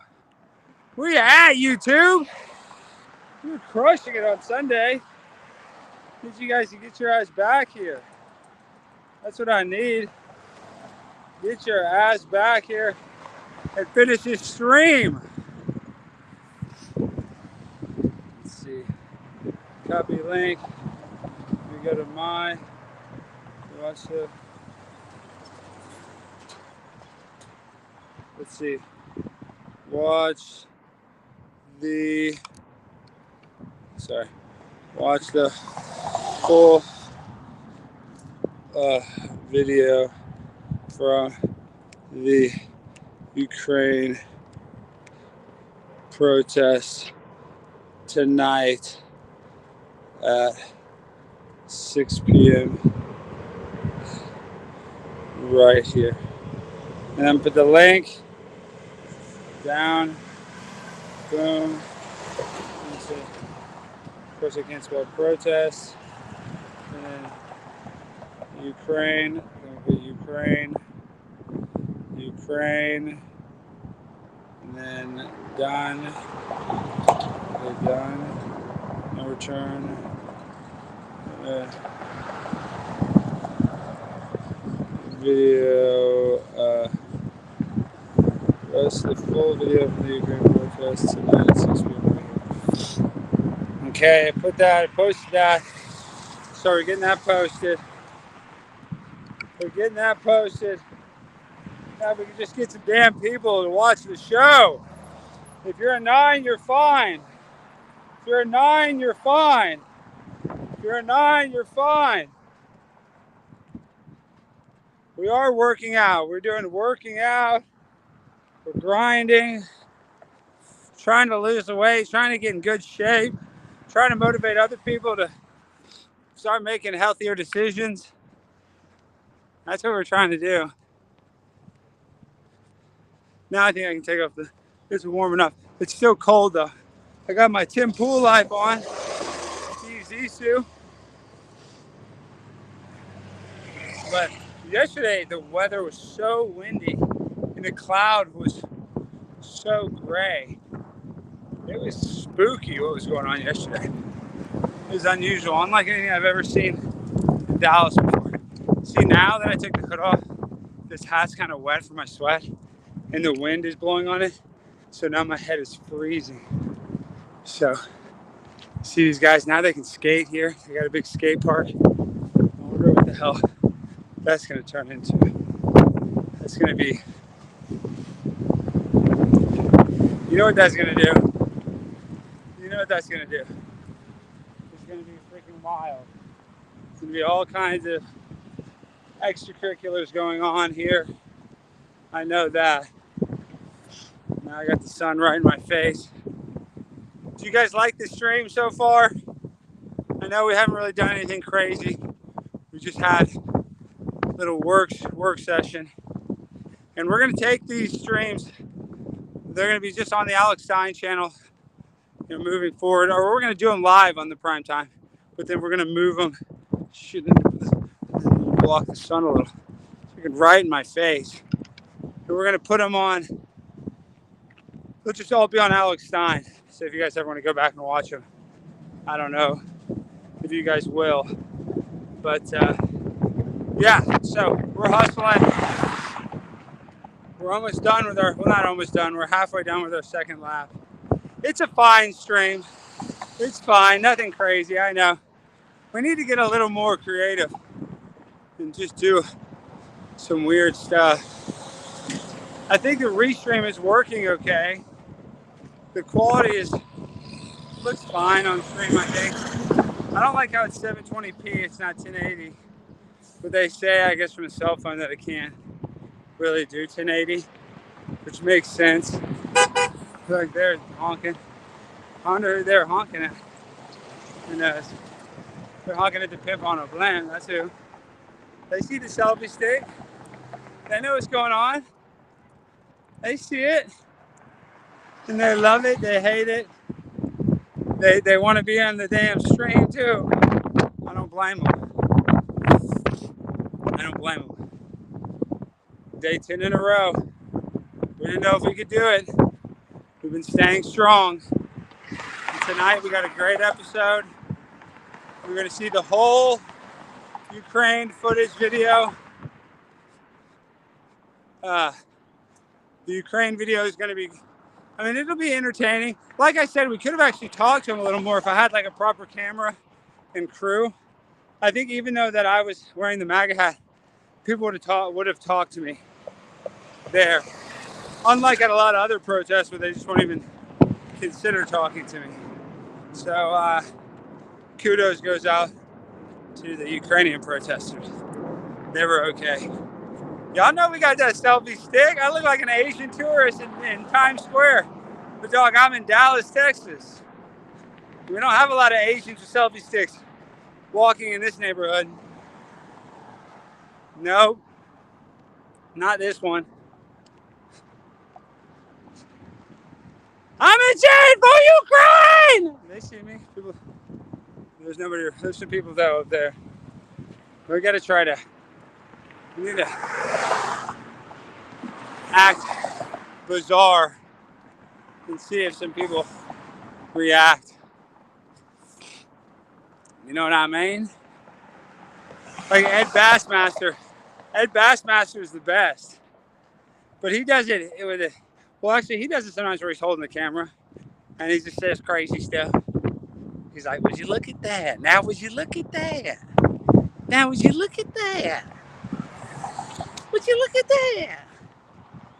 Where you at, YouTube? You're crushing it on Sunday. Need you guys to get your ass back here. That's what I need. Get your ass back here and finish this stream. Let's see. Copy link. We go to mine. Watch the. Let's see. Watch the. Sorry. Watch the full video from the Ukraine protest tonight at 6 p.m. right here. And then put the link down. Boom. Of course, I can't spell protest. And then Ukraine. Ukraine. And then done. Okay, done. No return. Video. That's the full video from the Ukraine protest tonight at 6 p.m. Okay, I posted that. So we're getting that posted. Now we can just get some damn people to watch the show. If you're a 9, you're fine. If you're a 9, you're fine. We are working out. We're doing working out We're grinding, trying to lose the weight, trying to get in good shape, trying to motivate other people to start making healthier decisions. That's what we're trying to do. Now I think I can take off the, it's warm enough. It's still cold though. I got my Tim Pool Life on, Zisu. But yesterday the weather was so windy and the cloud was so gray. It was spooky what was going on yesterday. It was unusual, unlike anything I've ever seen in Dallas before. See, now that I took the hood off, this hat's kind of wet from my sweat and the wind is blowing on it. So now my head is freezing. So, see these guys, now they can skate here. They got a big skate park. I wonder what the hell that's gonna turn into. That's gonna be, you know what that's gonna do? You know what that's gonna do? It's gonna be freaking wild. It's gonna be all kinds of extracurriculars going on here. I know that. Now I got the sun right in my face. Do you guys like this stream so far? I know we haven't really done anything crazy. We just had a little work session. And we're gonna take these streams, they're gonna be just on the Alex Stein channel, you know, moving forward, or we're gonna do them live on the prime time, but then we're gonna move them, block the sun a little, right in my face. And we're gonna put them on, they'll just all be on Alex Stein. So if you guys ever wanna go back and watch them, I don't know if you guys will, but yeah, so we're hustling. We're almost done with our, well, not almost done, we're halfway done with our second lap. It's a fine stream. It's fine, nothing crazy, I know. We need to get a little more creative and just do some weird stuff. I think the restream is working okay. The quality looks fine on stream, I think. I don't like how it's 720p, it's not 1080. But they say, I guess from a cell phone, that it can't really do 1080, which makes sense. Like they're honking. I wonder who they're honking at. Who knows? They're honking at the pimp on a blend, that's who. They see the selfie stick. They know what's going on. They see it. And they love it, they hate it. They want to be on the damn stream too. I don't blame them. I don't blame them. Day 10 in a row. We didn't know if we could do it. We've been staying strong. And tonight we got a great episode. We're going to see the whole Ukraine footage video. The Ukraine video is going to be, I mean, it'll be entertaining. Like I said, we could have actually talked to him a little more if I had like a proper camera and crew. I think even though that I was wearing the MAGA hat, people would have talked to me there. Unlike at a lot of other protests where they just won't even consider talking to me. So kudos goes out to the Ukrainian protesters. They were okay. Y'all know we got that selfie stick. I look like an Asian tourist in Times Square. But dog, I'm in Dallas, Texas. We don't have a lot of Asians with selfie sticks walking in this neighborhood. Nope. Not this one. I'm in chain for Ukraine! They see me. People, there's nobody. There's some people though up there. We gotta try to. We need to act bizarre and see if some people react. You know what I mean? Like Ed Bassmaster. Ed Bassmaster is the best. But he does it with it. Well, actually, he does it sometimes where he's holding the camera and he just says crazy stuff. He's like, would you look at that? Now, would you look at that? Now, would you look at that? Would you look at that?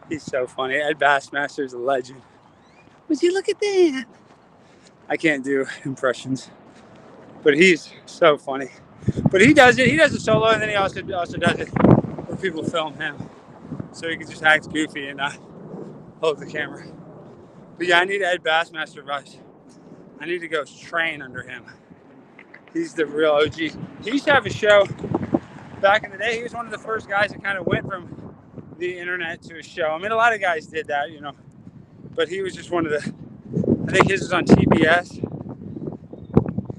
He's so funny. Ed Bassmaster is a legend. Would you look at that? I can't do impressions, but he's so funny. But he does it. He does it solo, and then he also does it where people film him, so he can just act goofy and hold the camera. But yeah, I need Ed Bassmaster advice. I need to go train under him. He's the real OG. He used to have a show back in the day. He was one of the first guys that kind of went from the internet to a show. I mean, a lot of guys did that, you know, but he was just one of the, I think his was on TBS.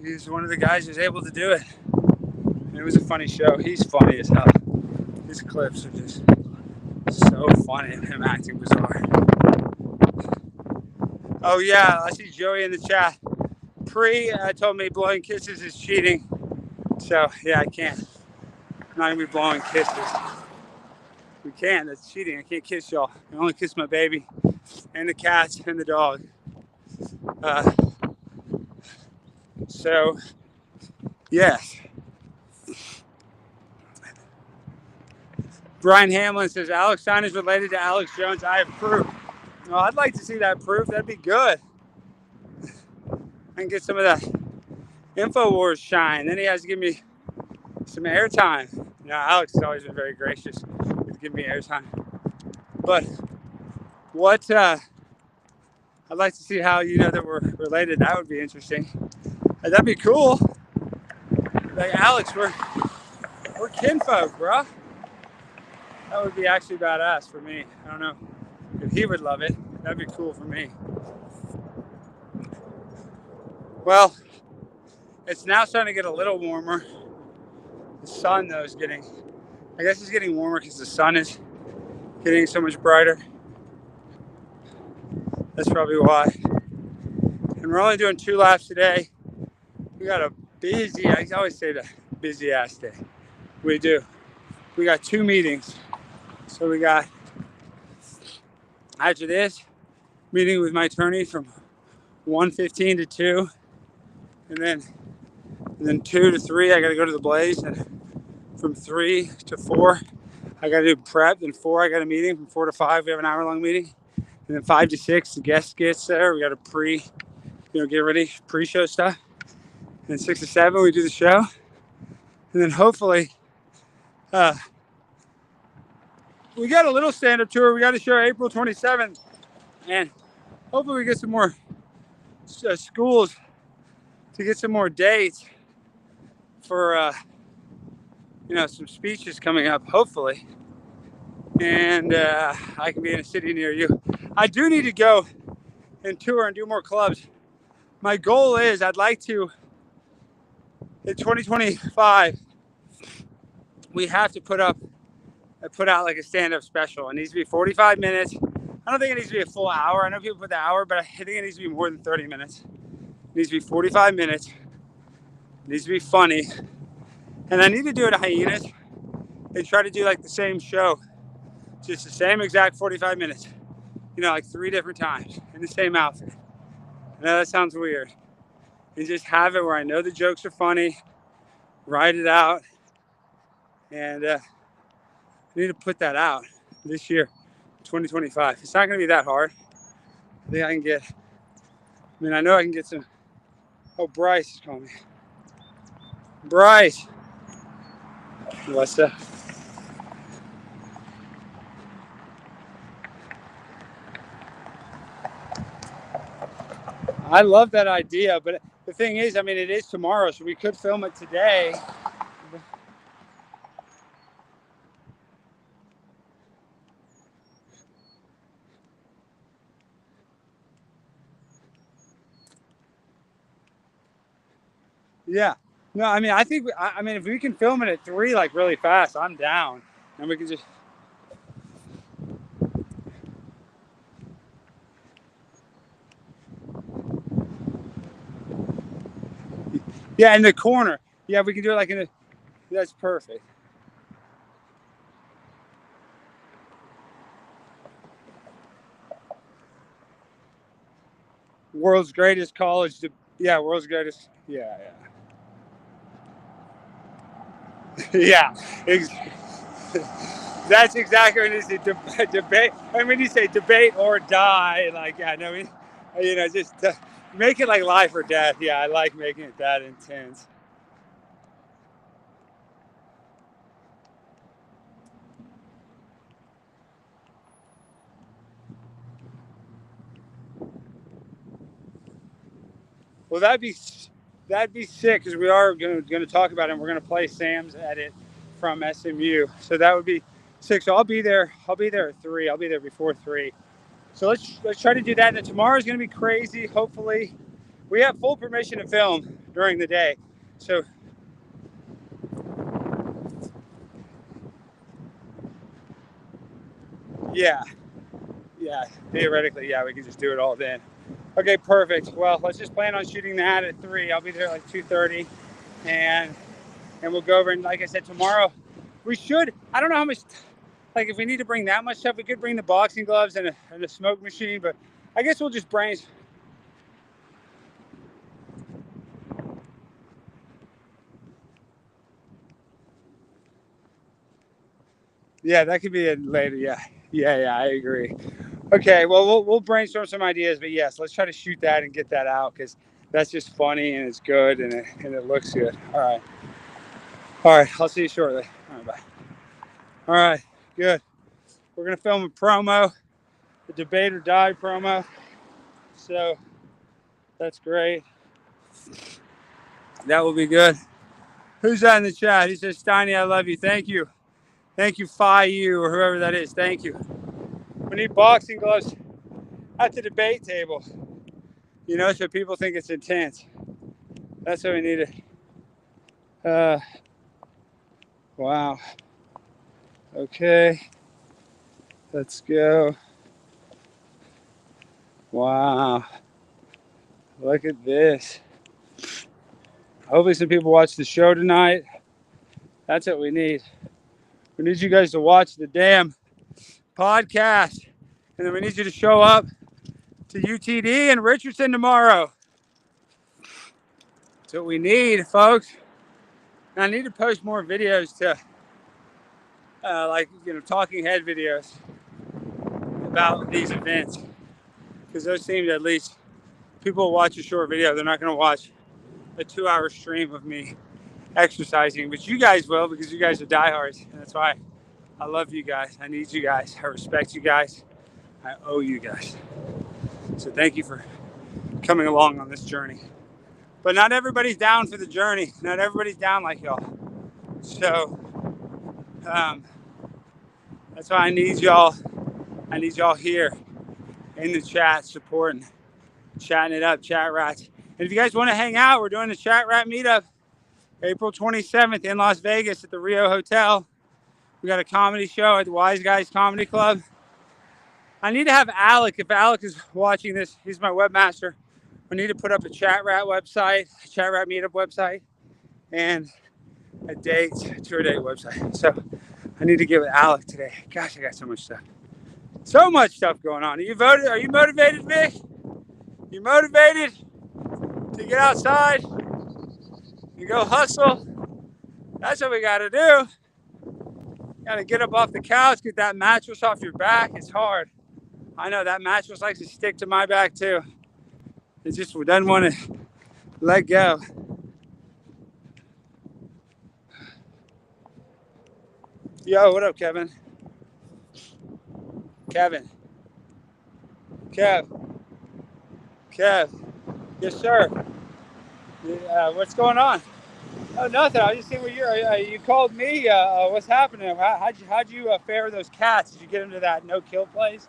He was one of the guys who was able to do it. And it was a funny show. He's funny as hell. His clips are just so funny, him acting bizarre. Oh yeah, I see Joey in the chat. Pre told me blowing kisses is cheating. So yeah, I can't. I'm not gonna be blowing kisses. We can't, that's cheating. I can't kiss y'all. I can only kiss my baby and the cats and the dog. So yes. Brian Hamlin says Alex Stein is related to Alex Jones. I have proof. Well, I'd like to see that proof. That'd be good. I can get some of that InfoWars shine. Then he has to give me some airtime. You know, Alex has always been very gracious with giving me airtime. But what I'd like to see how you know that we're related. That would be interesting. That'd be cool. Like Alex, we're kinfolk, bro. That would be actually badass for me. I don't know if he would love it. That'd be cool for me. Well, it's now starting to get a little warmer. The sun, though, is getting, I guess it's getting warmer because the sun is getting so much brighter. That's probably why. And we're only doing 2 laps today. We got a busy, I always say that, busy ass day. We do. We got 2 meetings. So we got, after this, meeting with my attorney from 1:15 to 2. And then 2 to 3, I got to go to the Blaze. And from 3 to 4, I got to do prep. Then 4, I got a meeting. From 4 to 5, we have an hour-long meeting. And then 5 to 6, the guest gets there. We got to get ready, pre-show stuff. And then 6 to 7, we do the show. And then hopefully, we got a little stand-up tour. We got a show April 27th. And hopefully we get some more schools to get some more dates for, some speeches coming up, hopefully. And I can be in a city near you. I do need to go and tour and do more clubs. My goal is I'd like to, in 2025, we have to put out like a stand-up special. It needs to be 45 minutes. I don't think it needs to be a full hour. I know people put the hour, but I think it needs to be more than 30 minutes. It needs to be 45 minutes. It needs to be funny. And I need to do it at Hyenas and try to do like the same show. Just the same exact 45 minutes. Like 3 different times in the same outfit. I know that sounds weird. And just have it where I know the jokes are funny, write it out, and I need to put that out this year, 2025. It's not going to be that hard. I think I can get, I know I can get some. Oh, Bryce is calling me. Bryce. What's up? I love that idea, but the thing is, it is tomorrow, so we could film it today. Yeah. No, I think, if we can film it at 3, like really fast, I'm down. And we can just. Yeah, in the corner. Yeah, we can do it like in the. That's perfect. World's greatest college. Yeah, world's greatest. Yeah. Yeah. That's exactly what it is. Debate. You say debate or die. Like, yeah, no, just make it like life or death. Yeah, I like making it that intense. Well, that'd be sick because we are going to talk about it. And we're going to play Sam's edit from SMU, so that would be sick. So I'll be there. I'll be there at 3. I'll be there before 3. So let's try to do that. And then tomorrow's going to be crazy. Hopefully, we have full permission to film during the day. So yeah, theoretically, yeah, we can just do it all then. Okay, perfect. Well, let's just plan on shooting that at 3. I'll be there at like 2:30, and we'll go over. And like I said, tomorrow we should. I don't know how much. Like, if we need to bring that much stuff, we could bring the boxing gloves and a smoke machine. But I guess we'll just brainstorm. Yeah, that could be it later. Yeah, I agree. Okay, well, we'll brainstorm some ideas, but yes, let's try to shoot that and get that out because that's just funny and it's good and it looks good. All right, I'll see you shortly. All right, bye. All right, good. We're gonna film a promo, the debate or die promo. So that's great. That will be good. Who's that in the chat? He says, Steiny, I love you. Thank you. Thank you, Phi-U, or whoever that is. Thank you. We need boxing gloves at the debate table, you know, so people think it's intense. That's what we needed. Wow. Okay. Let's go. Wow. Look at this. Hopefully some people watch the show tonight. That's what we need. We need you guys to watch the damn podcast. And then we need you to show up to UTD and Richardson tomorrow. That's what we need, folks. And I need to post more videos to, like, you know, talking head videos about these events. Because those seem to, at least, people will watch a short video. They're not going to watch a 2-hour stream of me exercising. But you guys will, because you guys are diehards. And that's why I love you guys. I need you guys. I respect you guys. I owe you guys. So thank you for coming along on this journey. But not everybody's down for the journey. Not everybody's down like y'all. So that's why I need y'all. I need y'all here in the chat, supporting, chatting it up, chat rats. And if you guys want to hang out, we're doing the chat rat meetup April 27th in Las Vegas at the Rio Hotel. We got a comedy show at the Wise Guys Comedy Club. I need to have Alec, if Alec is watching this, he's my webmaster. We need to put up a chat rat website, a chat rat meetup website, and a tour date website. So I need to give it Alec today. Gosh, I got so much stuff. So much stuff going on. Are you motivated, Vic? You motivated to get outside and go hustle? That's what we got to do. Got to get up off the couch, get that mattress off your back. It's hard. I know that mattress likes to stick to my back too. It just doesn't want to let go. Yo, what up, Kevin? Kev. Yes, sir. What's going on? Oh, nothing. I was just seeing what you called me. What's happening? How'd you fare those cats? Did you get them to that no-kill place?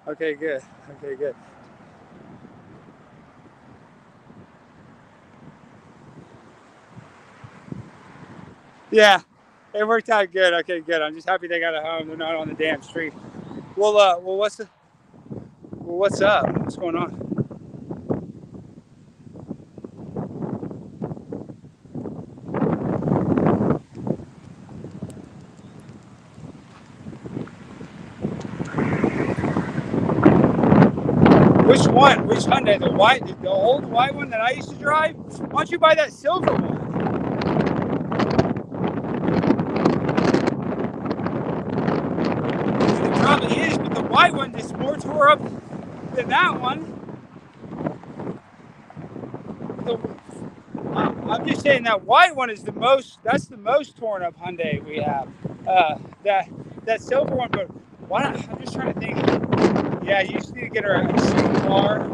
Okay, good. Yeah, it worked out good. Okay, good. I'm just happy they got a home. They're not on the damn street. Well, what's up? What's going on? Which one? Which Hyundai? The old white one that I used to drive? Why don't you buy that silver one? It probably is, but the white one is more tore up than that one. I'm just saying that white one is that's the most torn up Hyundai we have. That silver one, but why not? I'm just trying to think. Yeah, you just need to get her a cheap car.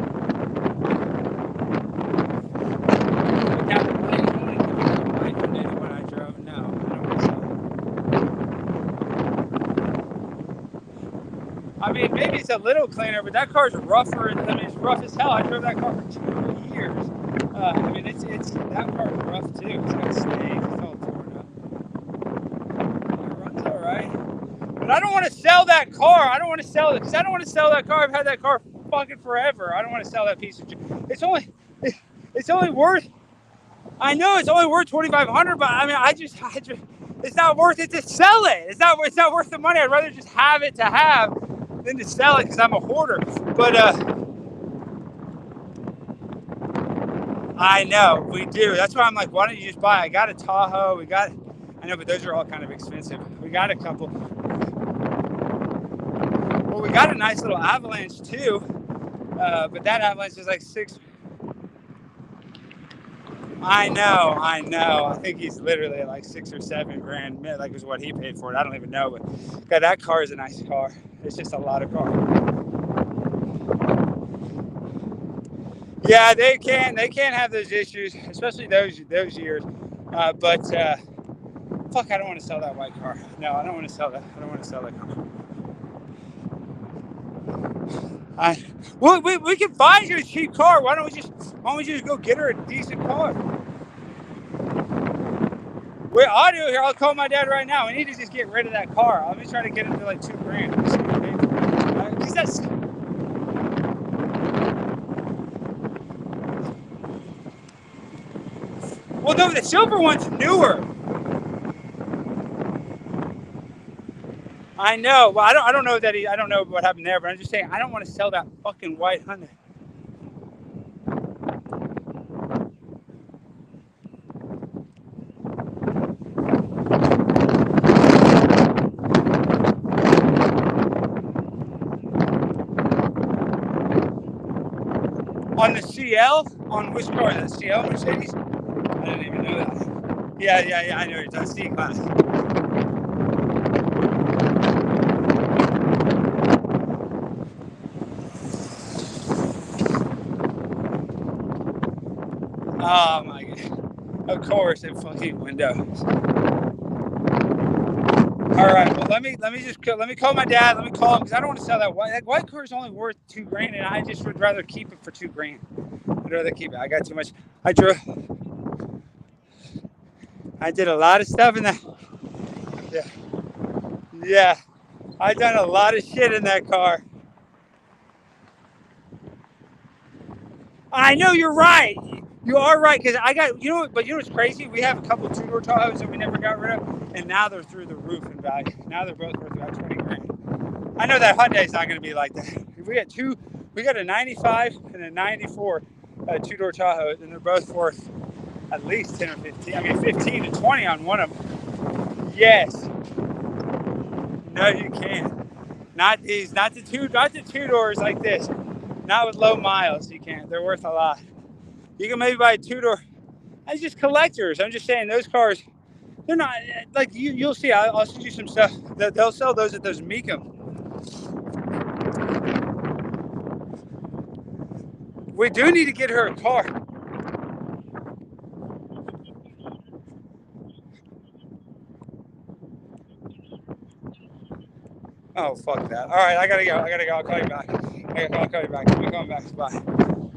I mean, maybe it's a little cleaner, but that car's rougher. I mean, it's rough as hell. I drove that car for 2 years. I mean, it's that car's rough too. It's got stains. It's all torn up. It runs all right. But I don't want to sell that car. I don't want to sell it because I don't want to sell that car. I've had that car fucking forever. I don't want to sell that piece of shit. It's only worth. I know it's only worth $2,500, but I mean, I just, it's not worth it to sell it. It's not worth the money. I'd rather just have it to have than to sell it because I'm a hoarder. But I know we do. That's why I'm like, why don't you just buy? I got a Tahoe. I know, but those are all kind of expensive. We got a couple. Well, we got a nice little Avalanche too, but that Avalanche is like $6. I know. I think he's literally like $6 or $7 grand, like is what he paid for it. I don't even know, but God, that car is a nice car. It's just a lot of car. Yeah, they can't have those issues, especially those years. But fuck, I don't want to sell that white car. No, I don't want to sell that. I don't want to sell that car. We can find you a cheap car. Why don't we just go get her a decent car? Wait, I'll do it here. I'll call my dad right now. We need to just get rid of that car. I'll be trying to get it for like $2,000. Because that's. Well, no, the silver one's newer. I know. Well, I don't know that I don't know what happened there, but I'm just saying I don't want to sell that fucking white Hyundai. On the CL? On which car? The CL Mercedes? I didn't even know that. Yeah. I know you're talking C-Class. Oh my god! Of course, in fucking windows. All right. Well, let me call my dad. Let me call him because I don't want to sell that white. That white car is only worth $2,000, and I just would rather keep it for $2,000. I'd rather keep it. I got too much. I did a lot of stuff in that. Yeah. I done a lot of shit in that car. I know you're right. You are right because I got but you know what's crazy? We have a couple of two-door Tahoes that we never got rid of, and now they're through the roof in value. Now they're both worth about $20,000. I know that Hyundai's not going to be like that. If we got a 95 and a 94 two-door Tahoe, and they're both worth at least 10 or 15. I mean, 15 to 20 on one of them. Yes. No, you can't. Not these. Not the two doors like this. Not with low miles. You can't. They're worth a lot. You can maybe buy a two-door. That's just collectors. I'm just saying those cars. They're not like you'll see. I'll send you some stuff. They'll sell those at those Mecum. We do need to get her a car. Oh, fuck that. All right, I gotta go. I'll call you back. I'll call you back. I'm coming back. Bye.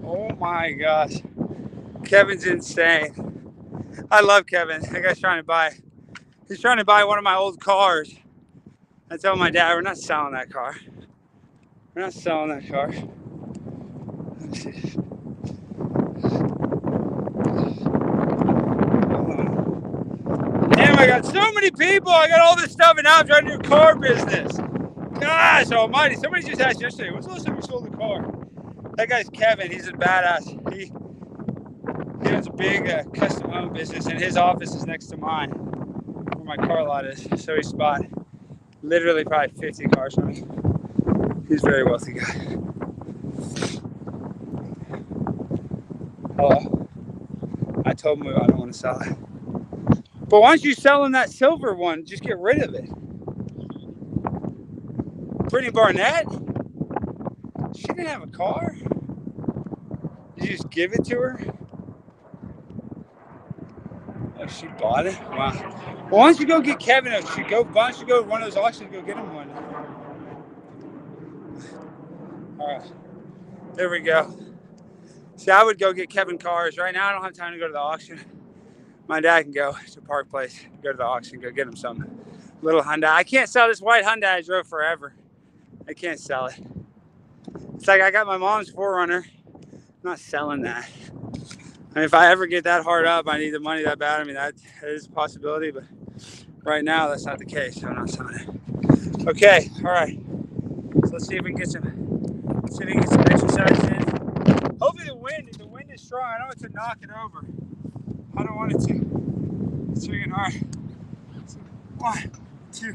Oh my gosh. Kevin's insane. I love Kevin. That guy's he's trying to buy one of my old cars. I told my dad, we're not selling that car. We're not selling that car. Damn, I got so many people. I got all this stuff, and now I'm trying to do car business. Gosh almighty. Somebody just asked yesterday, when's the last time you sold a car? That guy's Kevin. He's a badass. He owns a big custom home business, and his office is next to mine, where my car lot is. So he's bought literally probably 50 cars from me. He's a very wealthy guy. Hello. I told him I don't want to sell it. But why don't you sell him that silver one? Just get rid of it. Brittany Barnett? She didn't have a car? Did you just give it to her? Oh, she bought it? Wow. Well, why don't you go get Kevin? Why don't you go to one of those auctions and go get him one? All right. There we go. See, I would go get Kevin cars. Right now, I don't have time to go to the auction. My dad can go to Park Place, go to the auction, go get him some little Hyundai. I can't sell this white Hyundai I drove forever. I can't sell it. It's like I got my mom's 4Runner. I'm not selling that. I mean, if I ever get that hard up, I need the money that bad. I mean, that is a possibility, but right now that's not the case, so I'm not selling it. Okay, all right. So let's see if we can get some exercise in. Hopefully the wind is strong. I don't want it to knock it over. I don't want it to. So we can, all right. 1, 2,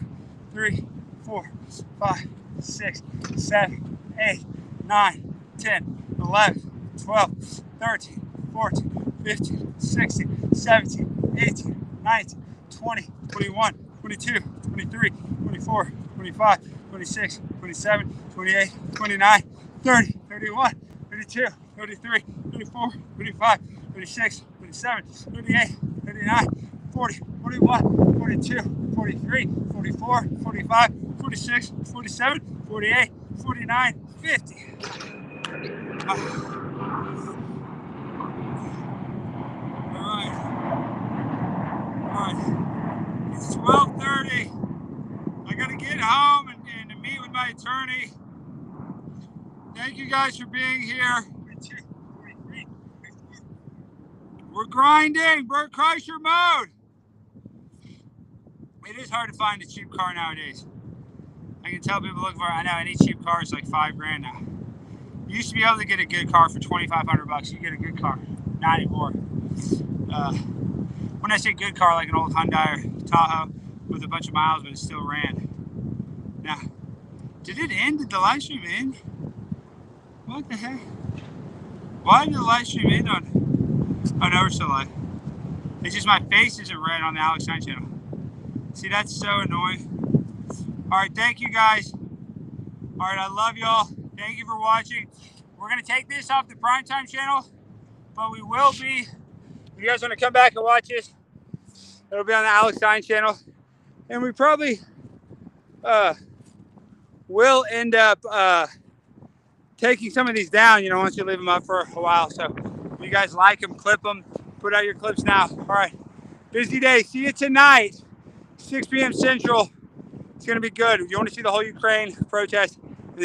3, 4, 5, 6, 7, 8, 9, 10, 11, 12, 13, 14, 15, 16, 17, 18, 19, 20, 21, 22, 23, 24, 25, 26, 27, 28, 29, 30, 31, 32, 33, 34, 35, 36, 37, 38, 39, 40, 41, 42, 43, 44, 45, 46, 47, 48, 49, 50. All right. It's 12:30. I gotta get home and to meet with my attorney. Thank you guys for being here. We're grinding, Bert Kreischer mode. It is hard to find a cheap car nowadays. I can tell people looking for it. I know any cheap car is like $5,000 now. You used to be able to get a good car for $2,500. You get a good car, not anymore. When I say good car, like an old Hyundai or Tahoe with a bunch of miles, but it still ran. Now, did it end? Did the live stream end? What the heck? Why did the live stream end on? Oh no, we're still live. It's just my face isn't red on the Alex Stein channel. See, that's so annoying. All right, thank you guys. All right, I love y'all. Thank you for watching. We're gonna take this off the Primetime channel, but we will be. If you guys want to come back and watch this, it'll be on the Alex Stein channel, and we probably will end up taking some of these down. You know, once you leave them up for a while. So, if you guys like them, clip them. Put out your clips now. All right, busy day. See you tonight, 6 p.m. Central. It's gonna be good. If you want to see the whole Ukraine protest,